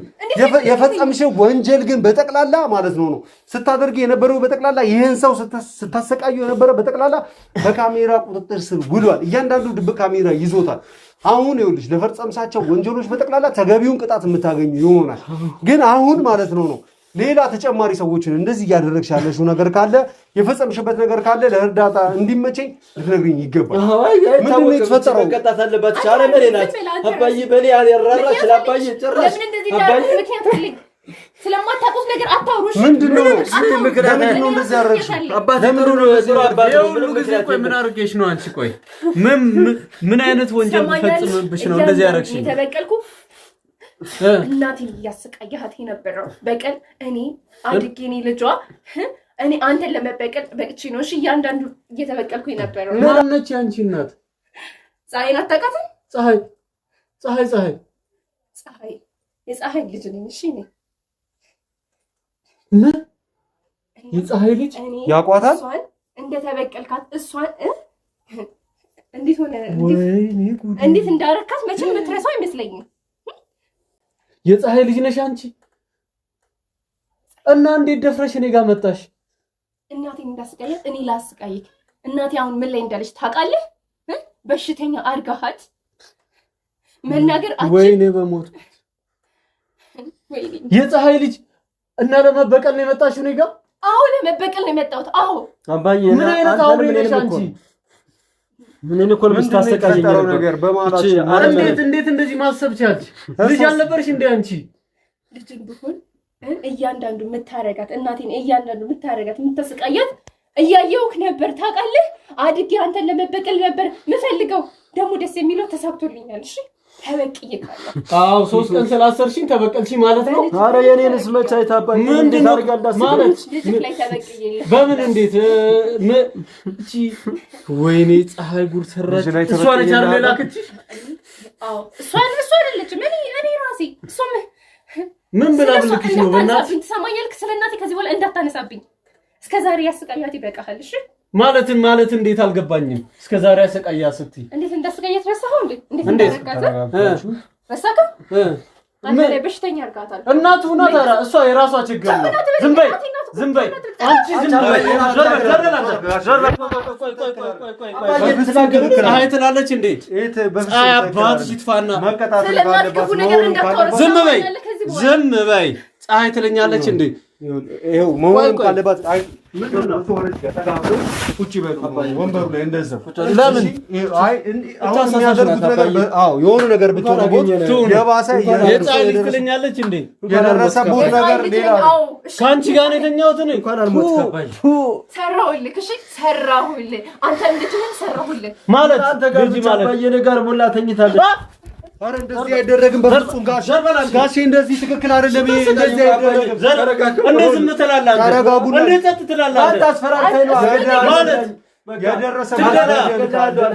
የፈጸምሽው ወንጀል ግን በጠቅላላ ማለት ነው ስታደርጊ የነበረው በጠቅላላ ይሄን ሰው ስታሰቃዩ የነበረ በጠቅላላ በካሜራ ቁጥጥር ስር ውሏል እያንዳንዱ ድብቅ ካሜራ ይዞታል አሁን ይኸውልሽ ለፈጸምሻቸው ወንጀሎች በጠቅላላ ተገቢውን ቅጣት የምታገኙ ይሆናል ግን አሁን ማለት ነው ሌላ ተጨማሪ ሰዎችን እንደዚህ ያደረግሽ ያለሽው ነገር ካለ የፈጸምሽበት ነገር ካለ ለእርዳታ እንዲመቸኝ ልትነግሪኝ ይገባል ምንድነው የተፈጠረው መቀጣት አለባት አረመኔ ናት አባዬ በኔ ያራራች ለአባዬ ጭራሽ አባዬ ምክንያት አለኝ ስለማታውቁት ነገር አታውሩሽ ምንድነው ምክንያቱም እንደዚህ ያደረግሽ አባቴ ጥሩ ነው ጥሩ አባቴ ነው ቆይ ምን አድርገሽ ነው አንቺ ቆይ ምን አይነት ወንጀል ፈጽመብሽ ነው እንደዚህ ያደረግሽ ተበቀልኩ እናቴን እያሰቃየሃት የነበረው በቀል እኔ አድጌ እኔ ልጇ እኔ አንተን ለመበቀል በቅቼ ነው እሺ እያንዳንዱ እየተበቀልኩ የነበረው ማን ነች አንቺ እናት ፀሐይን አታውቃትም ፀሐይ የፀሐይ ልጅ ነኝ እሺ እኔ ምን የፀሐይ ልጅ ያቋታል እሷን እንደተበቀልካት እሷን እንዴት ሆነ እንዴት እንዳረካት መቼም የምትረሳው አይመስለኝም የፀሐይ ልጅ ነሽ አንቺ እና እንዴት ደፍረሽ እኔ ጋር መጣሽ እናቴን እንዳስቀያት እኔ ላስቀይክ እናቴ አሁን ምን ላይ እንዳለች ታውቃለህ በሽተኛ አርጋሃት መናገር አጭ ወይኔ በሞት የፀሐይ ልጅ እና ለመበቀል ነው የመጣሽው እኔ ጋር አዎ ለመበቀል ነው የመጣሁት አዎ አባዬ ምን አይነት አውሬ ነሽ አንቺ ምን እኮ ነው የምታሰቃየኝ ነገር በማላች እንዴት እንደዚህ ማሰብ ቻልሽ ልጅ አልነበርሽ እንዴ አንቺ ልጅም ቢሆን እያንዳንዱ የምታረጋት እናቴን እያንዳንዱ የምታረጋት የምታሰቃያት እያየሁህ ነበር ታውቃለህ አድጌ አንተን ለመበቀል ነበር ምፈልገው ደግሞ ደስ የሚለው ተሳክቶልኛል እሺ ተበቅዬካለሁ። አዎ 3 ቀን ስላሰርሽኝ ተበቀልሽኝ ማለት ነው። ኧረ የኔንስ መች አይታባኝ ምንድን ነው ማለት ልጅ ላይ ተበቅዬልህ በምን እንዴት እቺ ወይኔ ፀሐይ ጉር ሰራች እሷ ነች አይደል ላከችሽ? አዎ እሷ አይደለችም እኔ ራሴ እሷ ምን ብላ ብልክሽ ነው? በእናትህ ትሰማኛለህ? ስለእናቴ ከዚህ በኋላ እንዳታነሳብኝ። እስከዛሬ ያስቀያት ይበቃሃል። እሺ ማለት እንዴት አልገባኝም። እስከዛሬ ያስቀያ ስትይ እንዴት እንዳስቀያት ረሳኸው እንዴ? እንዴት ረሳኸው? አንተ ላይ በሽተኛ አርጋታል። እናቱ ነው ታራ እሷ የራሷ ችግር ነው። ዝም በይ አንቺ ዝም በይ። ፀሐይ ትላለች እንዴ? ፀሐይ አባት ይጥፋና ዝም በይ ፀሐይ ትለኛለች እንዴ? ይሄው መሆን ካለባት አይ ምንድነው ተወረድ ተጋብቶ ቁጭ በሉ ወንበሩ ላይ እንደዛ ለምን አይ አሁን የሚያደርጉት ነገር አዎ የሆነ ነገር ብትሆን የባሰ የፀሐይ ትለኛለች እንዴ? የደረሰበት ነገር ሌላ ካንቺ ጋር ነው የተኛሁት እኔ እንኳን አልሞት ከባይ ሰራሁልህ። እሺ ሰራሁልህ። አንተ እንድትሆን ሰራሁልህ ማለት አንተ ጋር ብቻ በየነገር ሞላ ተኝታለህ። አረ እንደዚህ አይደረግም በፍጹም ጋሼ እንደዚህ ትክክል አይደለም። እንደዚህ አይደረግም። እንዴ ዝም ትላለህ አንተ? ተረጋጉና እንዴ ጸጥ ትላለህ አንተ? አታስፈራራኝ ነው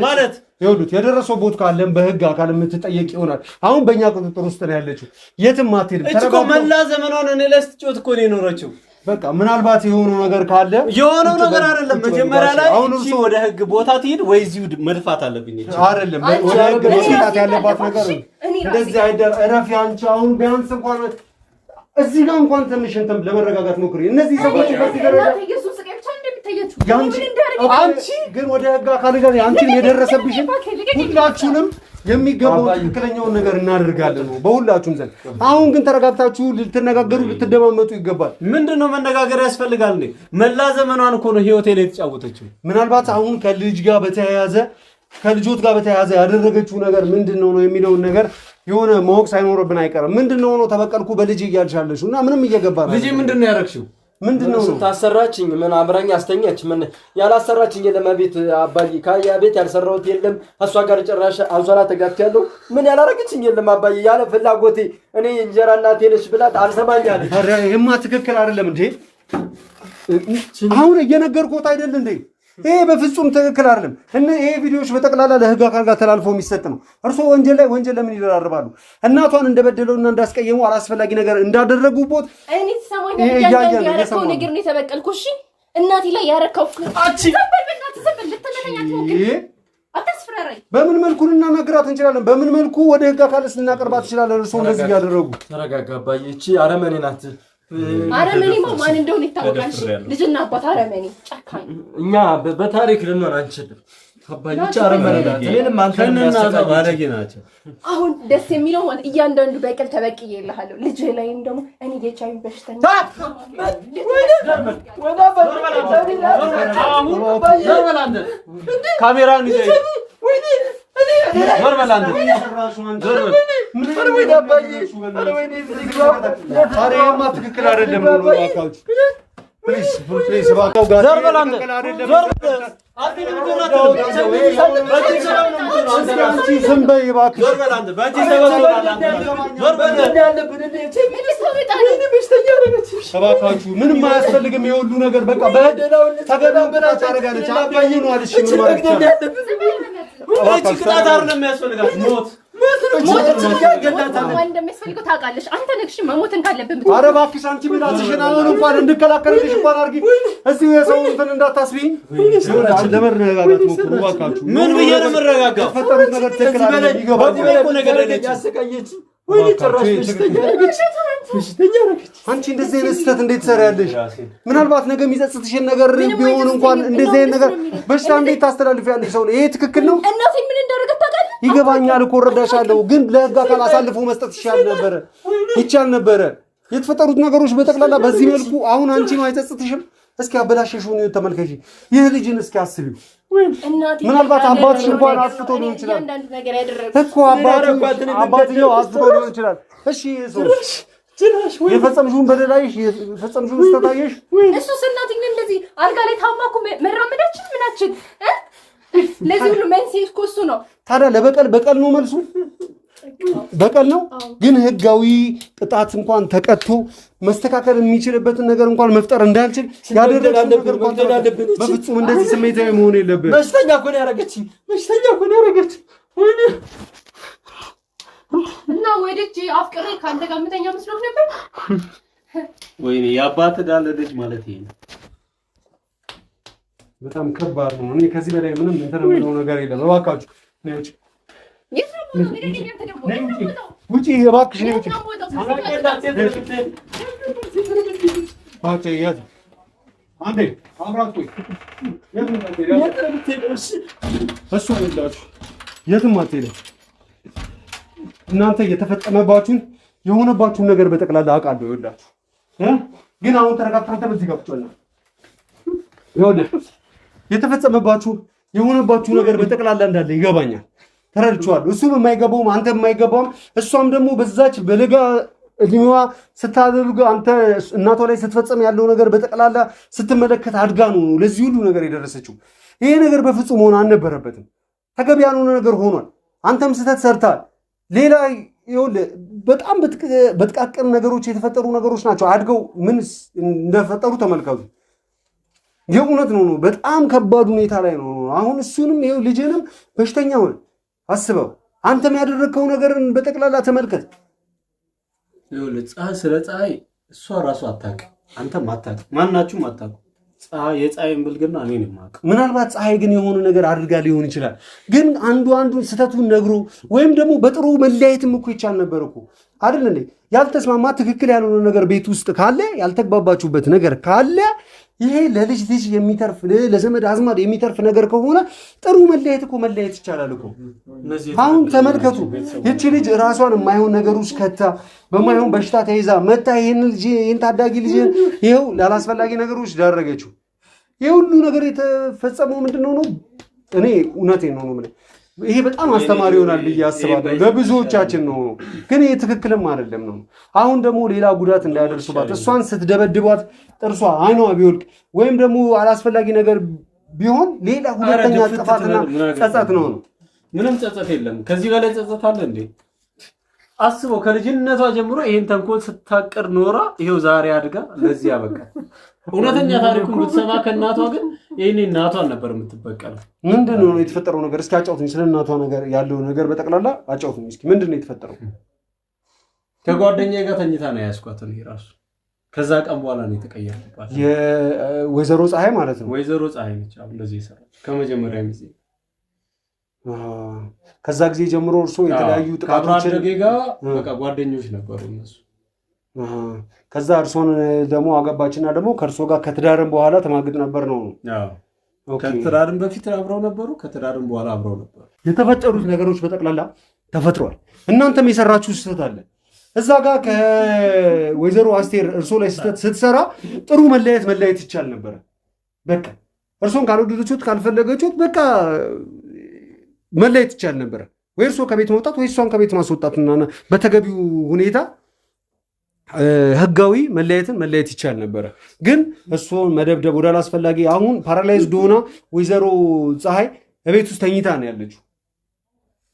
ማለት ይኸውልህ የደረሰው ቦት ካለም በህግ አካል የምትጠየቅ ይሆናል። አሁን በእኛ ቁጥጥር ውስጥ ነው ያለችው። የትም አትሄድም። እኮ መላ ዘመኗን እኔ ላይ ስትጮት እኮ ነው የኖረችው። በቃ ምናልባት የሆነው ነገር ካለ የሆነው ነገር አይደለም። መጀመሪያ ላይ እቺ ወደ ህግ ቦታ ትሄድ ወይ እዚሁ መድፋት አለብኝ እንጂ አይደለም። ወደ ህግ መውጣት ያለባት ነገር ነው። እንደዚህ አይደር እረፊ አንቺ። አሁን ቢያንስ እንኳን እዚህ ጋር እንኳን ትንሽ እንትን ለመረጋጋት ሞክሪ። እነዚህ ሰዎች በዚህ ደረጃ አንቺ ግን ወደ ህግ አካል ጋር አንቺን የደረሰብሽን ሁላችሁንም የሚገባው ትክክለኛውን ነገር እናደርጋለን ነው በሁላችሁም ዘንድ። አሁን ግን ተረጋግታችሁ ልትነጋገሩ ልትደማመጡ ይገባል። ምንድነው መነጋገር ያስፈልጋል እንዴ? መላ ዘመኗን እኮ ነው ህይወቴ ላይ የተጫወተችው። ምናልባት አሁን ከልጆት ጋር በተያያዘ ያደረገችው ነገር ምንድነው ነው የሚለውን ነገር የሆነ ማወቅ ሳይኖርብን አይቀርም። ምንድነው ነው ተበቀልኩ በልጅ እያልሻለሽ እና ምንም እየገባ ነው። ልጅ ምንድነው ያረክሽው? ምንድነው ነው ታሰራችኝ? ምን አብራኝ አስተኛች? ምን ያላሰራችኝ የለም። ቤት አባዬ ካያ ቤት ያልሰራሁት የለም። እሷ ጋር ጭራሽ አንሷላ ተጋፍቻለሁ። ምን ያላረገችኝ የለም አባዬ። ያለ ፍላጎቴ እኔ እንጀራ እናቴ ነሽ ብላት አልሰማኛለች። አረ ይሄማ ትክክል አይደለም እንዴ? አሁን እየነገርኩት አይደል እንዴ? ይሄ በፍጹም ትክክል አይደለም። ይሄ ቪዲዮዎች በጠቅላላ ለህግ አካል ጋር ተላልፎ የሚሰጥ ነው። እርሶ ወንጀል ላይ ወንጀል ለምን ይደራርባሉ? እናቷን እንደበደለውና እንዳስቀየሙ አላስፈላጊ ነገር እንዳደረጉበት እኔ ተሰማኝ ያረከው ነገር ነው የተበቀልኩ። እሺ እናቴ ላይ ያረከው አቺ ዘበል ልትነተኛ አታስፈራራኝ። በምን መልኩ ልናናግራት እንችላለን? በምን መልኩ ወደ ህግ አካልስ ልናቀርባት እንችላለን? እርሶ እንደዚህ ያደረጉ ተረጋጋ አባዬ። እቺ አረመኔ ናት። አረመኔ ማን እንደሆነ ይታወቃል። ልጅና አባት አረመኔ ጨካኝ። እኛ በታሪክ ልንሆን አንችልም አባዬ። እቺ አረመኔ ናት። እኔንም አንተን እናታው ባለጌ ናቸው። አሁን ደስ የሚለው ማለት እያንዳንዱ በቀል ተበቅዬልሃለሁ። ልጅ ላይም ደግሞ እኔ የቻዩ በሽተኛ ካሜራውን ይዘይ ትክክል አይደለም። ዝም በይ እባክሽ። እባካችሁ ምንም አያስፈልግም። የሁሉ ነገር በቃ ተገዳበላ ታደርጋለች። አባዬ ነው አልሽ ምን ማለት ነው? ቅጣት አይደለም የሚያስፈልጋት ሞት እንደሚያስፈልገው ታውቃለች። አንተ ነግሽ መሞትን ካለብን ኧረ እባክሽ አንቺ ምላስሽን አሁን እንኳን እንድከላከልልሽ እንኳን አድርጊ። እስቲ የሰው እንትን እንዳታስቢኝ። ለመረጋጋት ሞክሩ እባካችሁ። ምን ብዬ ነው የምረጋጋው? የፈጠሩት ነገር ትክክል አይደለም። ወይ ጭራሽ በሽተኛ አደረገች። አንቺ እንደዚህ አይነት ስህተት እንዴት ትሰሪያለሽ? ምናልባት ነገ የሚጸጽትሽን ነገር ቢሆን እንኳን እንደዚህ አይነት ነገር በሽታ እንዴት ታስተላልፊያለሽ? ሰው ይሄ ትክክል ነው? እናቴ ምን እንዳደረገች ታውቃለህ? ይገባኛል እኮ እረዳሻለሁ፣ ግን ለህግ አካል አሳልፎ መስጠት ይቻል ነበረ። የተፈጠሩት ነገሮች በጠቅላላ በዚህ መልኩ አሁን አንቺ ነው አይጸጽትሽም? እስኪ አበላሽሽውን ተመልከጂ። ይህ ልጅን እስኪ አስቢው። ምናልባት አባትሽ እንኳን አስፍቶ ሊሆን ይችላል እኮ አባትየው አስፍቶ ሊሆን ይችላል። እሺ ሰው የፈጸምሽውን በደላይሽ የፈጸምሽውን ስተታየሽ እሱስ እናትኝ እንደዚህ አልጋ ላይ ታማኩ መራመዳችን ምናችን ለዚህ ሁሉ መንስኤ እኮ እሱ ነው። ታዲያ ለበቀል በቀል ነው መልሱ? በቀል ነው። ግን ህጋዊ ቅጣት እንኳን ተቀጥቶ መስተካከል የሚችልበትን ነገር እንኳን መፍጠር እንዳልችል ያደረገው ነገር በፍጹም እንደዚህ ስሜታዊ መሆን የለብህም። በሽተኛ እኮ ነው ያደረገችኝ። እና ወይድጂ አፍቅሬ ካንተ ጋር መተኛ መስሎክ ነበር። ወይኔ የአባት ዳለ ልጅ ማለት ይሄ ነው። በጣም ከባድ ነው። እኔ ከዚህ በላይ ምንም እንተነምነው ነገር የለም። እባካችሁ ነጭ ውጪ እባክሽ ነጭ አንዴ አብራቱ የትም አትሄድም። እናንተ እየተፈጸመባችሁን የሆነባችሁን ነገር በጠቅላላ አውቃለሁ። ይኸውላችሁ ግን አሁን ተረጋግታችሁ በዚህ ጋብቻለሁ። ይኸውልህ የተፈጸመባችሁ የሆነባችሁ ነገር በጠቅላላ እንዳለ ይገባኛል፣ ተረድቻለሁ። እሱም የማይገባውም አንተ የማይገባውም እሷም ደግሞ በዛች በለጋ እድሜዋ ስታደርግ አንተ እናቷ ላይ ስትፈጸም ያለው ነገር በጠቅላላ ስትመለከት አድጋ ነው ለዚህ ሁሉ ነገር የደረሰችው። ይሄ ነገር በፍጹም ሆነ አልነበረበትም። ተገቢ ያልሆነ ነገር ሆኗል። አንተም ስህተት ሰርተሃል። ሌላ ይኸውልህ በጣም በጥቃቅን ነገሮች የተፈጠሩ ነገሮች ናቸው። አድገው ምን እንደፈጠሩ ተመልከቱ። የእውነት ነው። በጣም ከባድ ሁኔታ ላይ ነው አሁን። እሱንም ይኸው ልጅንም በሽተኛ ሆነ አስበው። አንተም ያደረግከው ነገርን በጠቅላላ ተመልከት። ይኸውልህ ስለ ፀሐይ እሷ ራሱ አታውቅም፣ አንተም አታውቅም፣ ማናችሁም አታውቅም። የፀሐይን ብልግና እኔ ነኝ የማውቀው። ምናልባት ፀሐይ ግን የሆነ ነገር አድርጋ ሊሆን ይችላል። ግን አንዱን ስህተቱን ነግሮ ወይም ደግሞ በጥሩ መለያየትም እኮ ይቻል ነበር እኮ አይደል እንዴ? ያልተስማማ ትክክል ያልሆነ ነገር ቤት ውስጥ ካለ ያልተግባባችሁበት ነገር ካለ ይሄ ለልጅ የሚተርፍ ለዘመድ አዝማድ የሚተርፍ ነገር ከሆነ ጥሩ መለያየት እኮ መለያየት ይቻላል እኮ። አሁን ተመልከቱ፣ ይቺ ልጅ ራሷን የማይሆን ነገር ውስጥ ከታ በማይሆን በሽታ ተይዛ መታ ይህን ታዳጊ ልጅ ይኸው ላላስፈላጊ ነገሮች ዳረገችው። ይህ ሁሉ ነገር የተፈጸመው ምንድነው ነው? እኔ እውነቴን ነው የምልህ፣ ይሄ በጣም አስተማሪ ይሆናል ብዬ አስባለሁ ለብዙዎቻችን ነው። ግን ይሄ ትክክልም አይደለም ነው። አሁን ደግሞ ሌላ ጉዳት እንዳያደርሱባት እሷን ስትደበድቧት ጥርሷ አይኗ ቢወልቅ ወይም ደግሞ አላስፈላጊ ነገር ቢሆን ሌላ ሁለተኛ ጥፋትና ጸጸት ነው። ምንም ጸጸት የለም። ከዚህ በላይ ጸጸት አለ እንዴ? አስበው፣ ከልጅነቷ ጀምሮ ይሄን ተንኮል ስታቀር ኖራ ይሄው ዛሬ አድጋ ለዚህ ያበቃ። እውነተኛ ታሪኩን ብትሰማ ከእናቷ ግን ይሄኔ እናቷን ነበር የምትበቀለው። ምንድነው የተፈጠረው ነገር? እስኪ አጫውቱኝ። ስለ እናቷ ነገር ያለው ነገር በጠቅላላ አጫውቱኝ እስኪ። ምንድነው የተፈጠረው? ከጓደኛዬ ጋር ተኝታ ነው ያስኳት እኔ ራሱ። ከዛ ቀን በኋላ ነው የተቀየረባት። የወይዘሮ ፀሐይ ማለት ነው። ወይዘሮ ፀሐይ ነች አሁን እንደዚህ ይሰራል ከመጀመሪያ ጊዜ። ከዛ ጊዜ ጀምሮ እርሶ የተለያዩ ጥቃቶችን በቃ ጓደኞች ነበሩ እነሱ። ከዛ እርሶን ደግሞ አገባችና ደግሞ ከእርሶ ጋር ከትዳርም በኋላ ተማግጥ ነበር ነው? ከትዳርም በፊት አብረው ነበሩ፣ ከትዳርም በኋላ አብረው ነበሩ። የተፈጠሩት ነገሮች በጠቅላላ ተፈጥሯል። እናንተም የሰራችሁ ስህተት አለ እዛ ጋር። ከወይዘሮ አስቴር እርሶ ላይ ስህተት ስትሰራ ጥሩ መለያየት ይቻል ነበረ። በቃ እርሶን ካልወደደችሁት ካልፈለገችሁት በቃ መለያየት ይቻል ነበረ። ወይ እርሶ ከቤት መውጣት ወይ እሷን ከቤት ማስወጣትና በተገቢው ሁኔታ ህጋዊ መለያየት ይቻል ነበረ። ግን እሱን መደብደብ ወደ አላስፈላጊ አሁን ፓራላይዝድ ሆና ወይዘሮ ፀሐይ በቤት ውስጥ ተኝታ ነው ያለችው።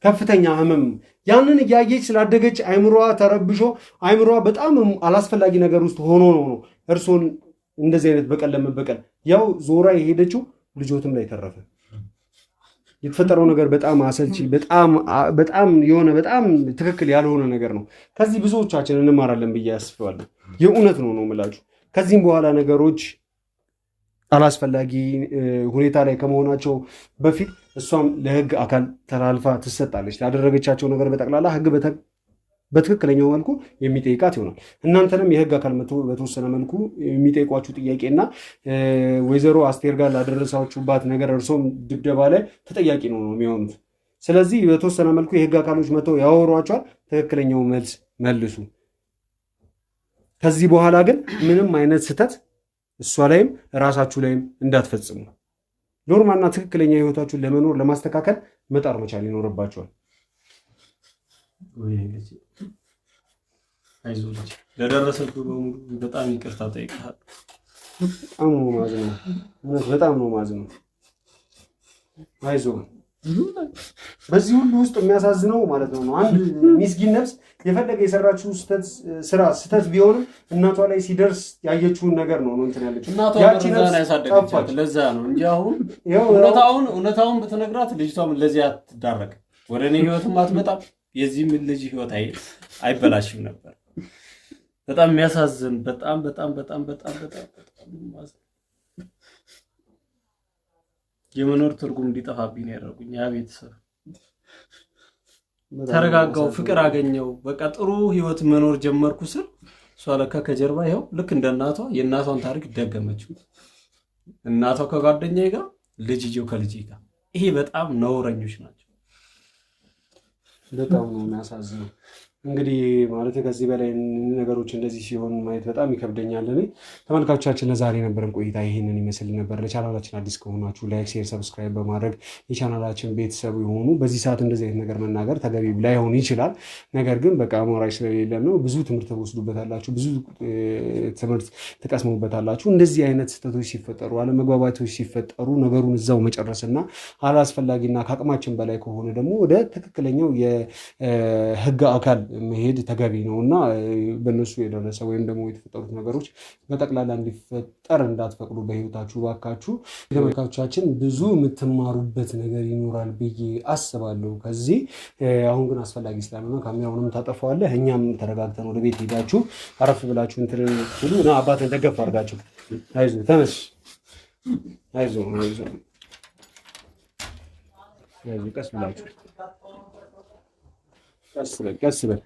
ከፍተኛ ህመም ያንን እያየች ስላደገች አይምሯ ተረብሾ አይምሯ በጣም አላስፈላጊ ነገር ውስጥ ሆኖ ነው እርሶን እንደዚህ አይነት በቀል ለመበቀል ያው ዞራ የሄደችው ልጆትም ላይ ተረፈ። የተፈጠረው ነገር በጣም አሰልቺ በጣም የሆነ በጣም ትክክል ያልሆነ ነገር ነው። ከዚህ ብዙዎቻችን እንማራለን ብዬ አስባለሁ። የእውነት ነው የምላችሁ። ከዚህም በኋላ ነገሮች አላስፈላጊ ሁኔታ ላይ ከመሆናቸው በፊት እሷም ለህግ አካል ተላልፋ ትሰጣለች። ላደረገቻቸው ነገር በጠቅላላ ህግ በትክክለኛው መልኩ የሚጠይቃት ይሆናል። እናንተንም የህግ አካል በተወሰነ መልኩ የሚጠይቋችሁ ጥያቄና ወይዘሮ አስቴር ጋር ላደረሳችሁባት ነገር እርሶም ድብደባ ላይ ተጠያቂ ነው የሚሆኑት። ስለዚህ በተወሰነ መልኩ የህግ አካሎች መጥተው ያወሯቸዋል። ትክክለኛው መልስ መልሱ። ከዚህ በኋላ ግን ምንም አይነት ስህተት እሷ ላይም ራሳችሁ ላይም እንዳትፈጽሙ። ኖርማልና ትክክለኛ ህይወታችሁን ለመኖር ለማስተካከል መጣር መቻል ይኖርባቸዋል። አይዞህ ልጅ፣ ለደረሰብህ በሙሉ በጣም ይቅርታ ጠይቀሃል። በጣም ነው ማዝነው፣ በጣም ነው ማዝነው። አይዞህ በዚህ ሁሉ ውስጥ የሚያሳዝነው ማለት ነው አንድ ሚስኪን ነፍስ የፈለገ የሰራችው ስህተት ቢሆንም እናቷ ላይ ሲደርስ ያየችውን ነገር ነው እንትን ያለችው። ያቺ ነፍስ ያሳደገቻት ለዛ ነው እንጂ አሁን እውነታውን ብትነግራት ልጅቷም ለዚህ አትዳረግ፣ ወደ እኔ ህይወትም አትመጣም፣ የዚህም ልጅ ህይወት አይበላሽም ነበር። በጣም የሚያሳዝን በጣም በጣም በጣም በጣም በጣም የመኖር ትርጉም እንዲጠፋብኝ ነው ያደረጉኝ። ያ ቤተሰብ ተረጋጋው፣ ፍቅር አገኘው፣ በቃ ጥሩ ህይወት መኖር ጀመርኩ ስል እሷ ለካ ከጀርባ ይኸው ልክ እንደ እናቷ የእናቷን ታሪክ ደገመችው። እናቷ ከጓደኛዬ ጋር፣ ልጅየው ከልጄ ጋር። ይሄ በጣም ነውረኞች ናቸው። በጣም ነው የሚያሳዝነው። እንግዲህ ማለት ከዚህ በላይ ነገሮች እንደዚህ ሲሆን ማየት በጣም ይከብደኛል። እኔ ተመልካቾቻችን ለዛሬ የነበረን ቆይታ ይሄንን ይመስል ነበር። ለቻናላችን አዲስ ከሆናችሁ ላይክ፣ ሼር፣ ሰብስክራይብ በማድረግ የቻናላችን ቤተሰብ የሆኑ በዚህ ሰዓት እንደዚህ አይነት ነገር መናገር ተገቢ ላይሆን ይችላል። ነገር ግን በቃ ሞራል ስለሌለን ነው። ብዙ ትምህርት ተወስዱበታላችሁ፣ ብዙ ትምህርት ተቀስሙበታላችሁ። እንደዚህ አይነት ስህተቶች ሲፈጠሩ፣ አለመግባባቶች ሲፈጠሩ ነገሩን እዛው መጨረስና አላስፈላጊና ከአቅማችን በላይ ከሆነ ደግሞ ወደ ትክክለኛው የህግ አካል መሄድ ተገቢ ነው እና በእነሱ የደረሰ ወይም ደግሞ የተፈጠሩት ነገሮች በጠቅላላ እንዲፈጠር እንዳትፈቅዱ በህይወታችሁ ባካችሁ። ተመልካቾቻችን ብዙ የምትማሩበት ነገር ይኖራል ብዬ አስባለሁ ከዚህ። አሁን ግን አስፈላጊ ስላልሆነ ካሜራውንም ታጠፋዋለህ፣ እኛም ተረጋግተን ወደ ቤት ሄዳችሁ አረፍ ብላችሁ እንትን ትሉ እና አባትን ደገፍ አድርጋችሁ አይዞህ ተነስ፣ አይዞህ ቀስ ብላችሁ ቀስ በል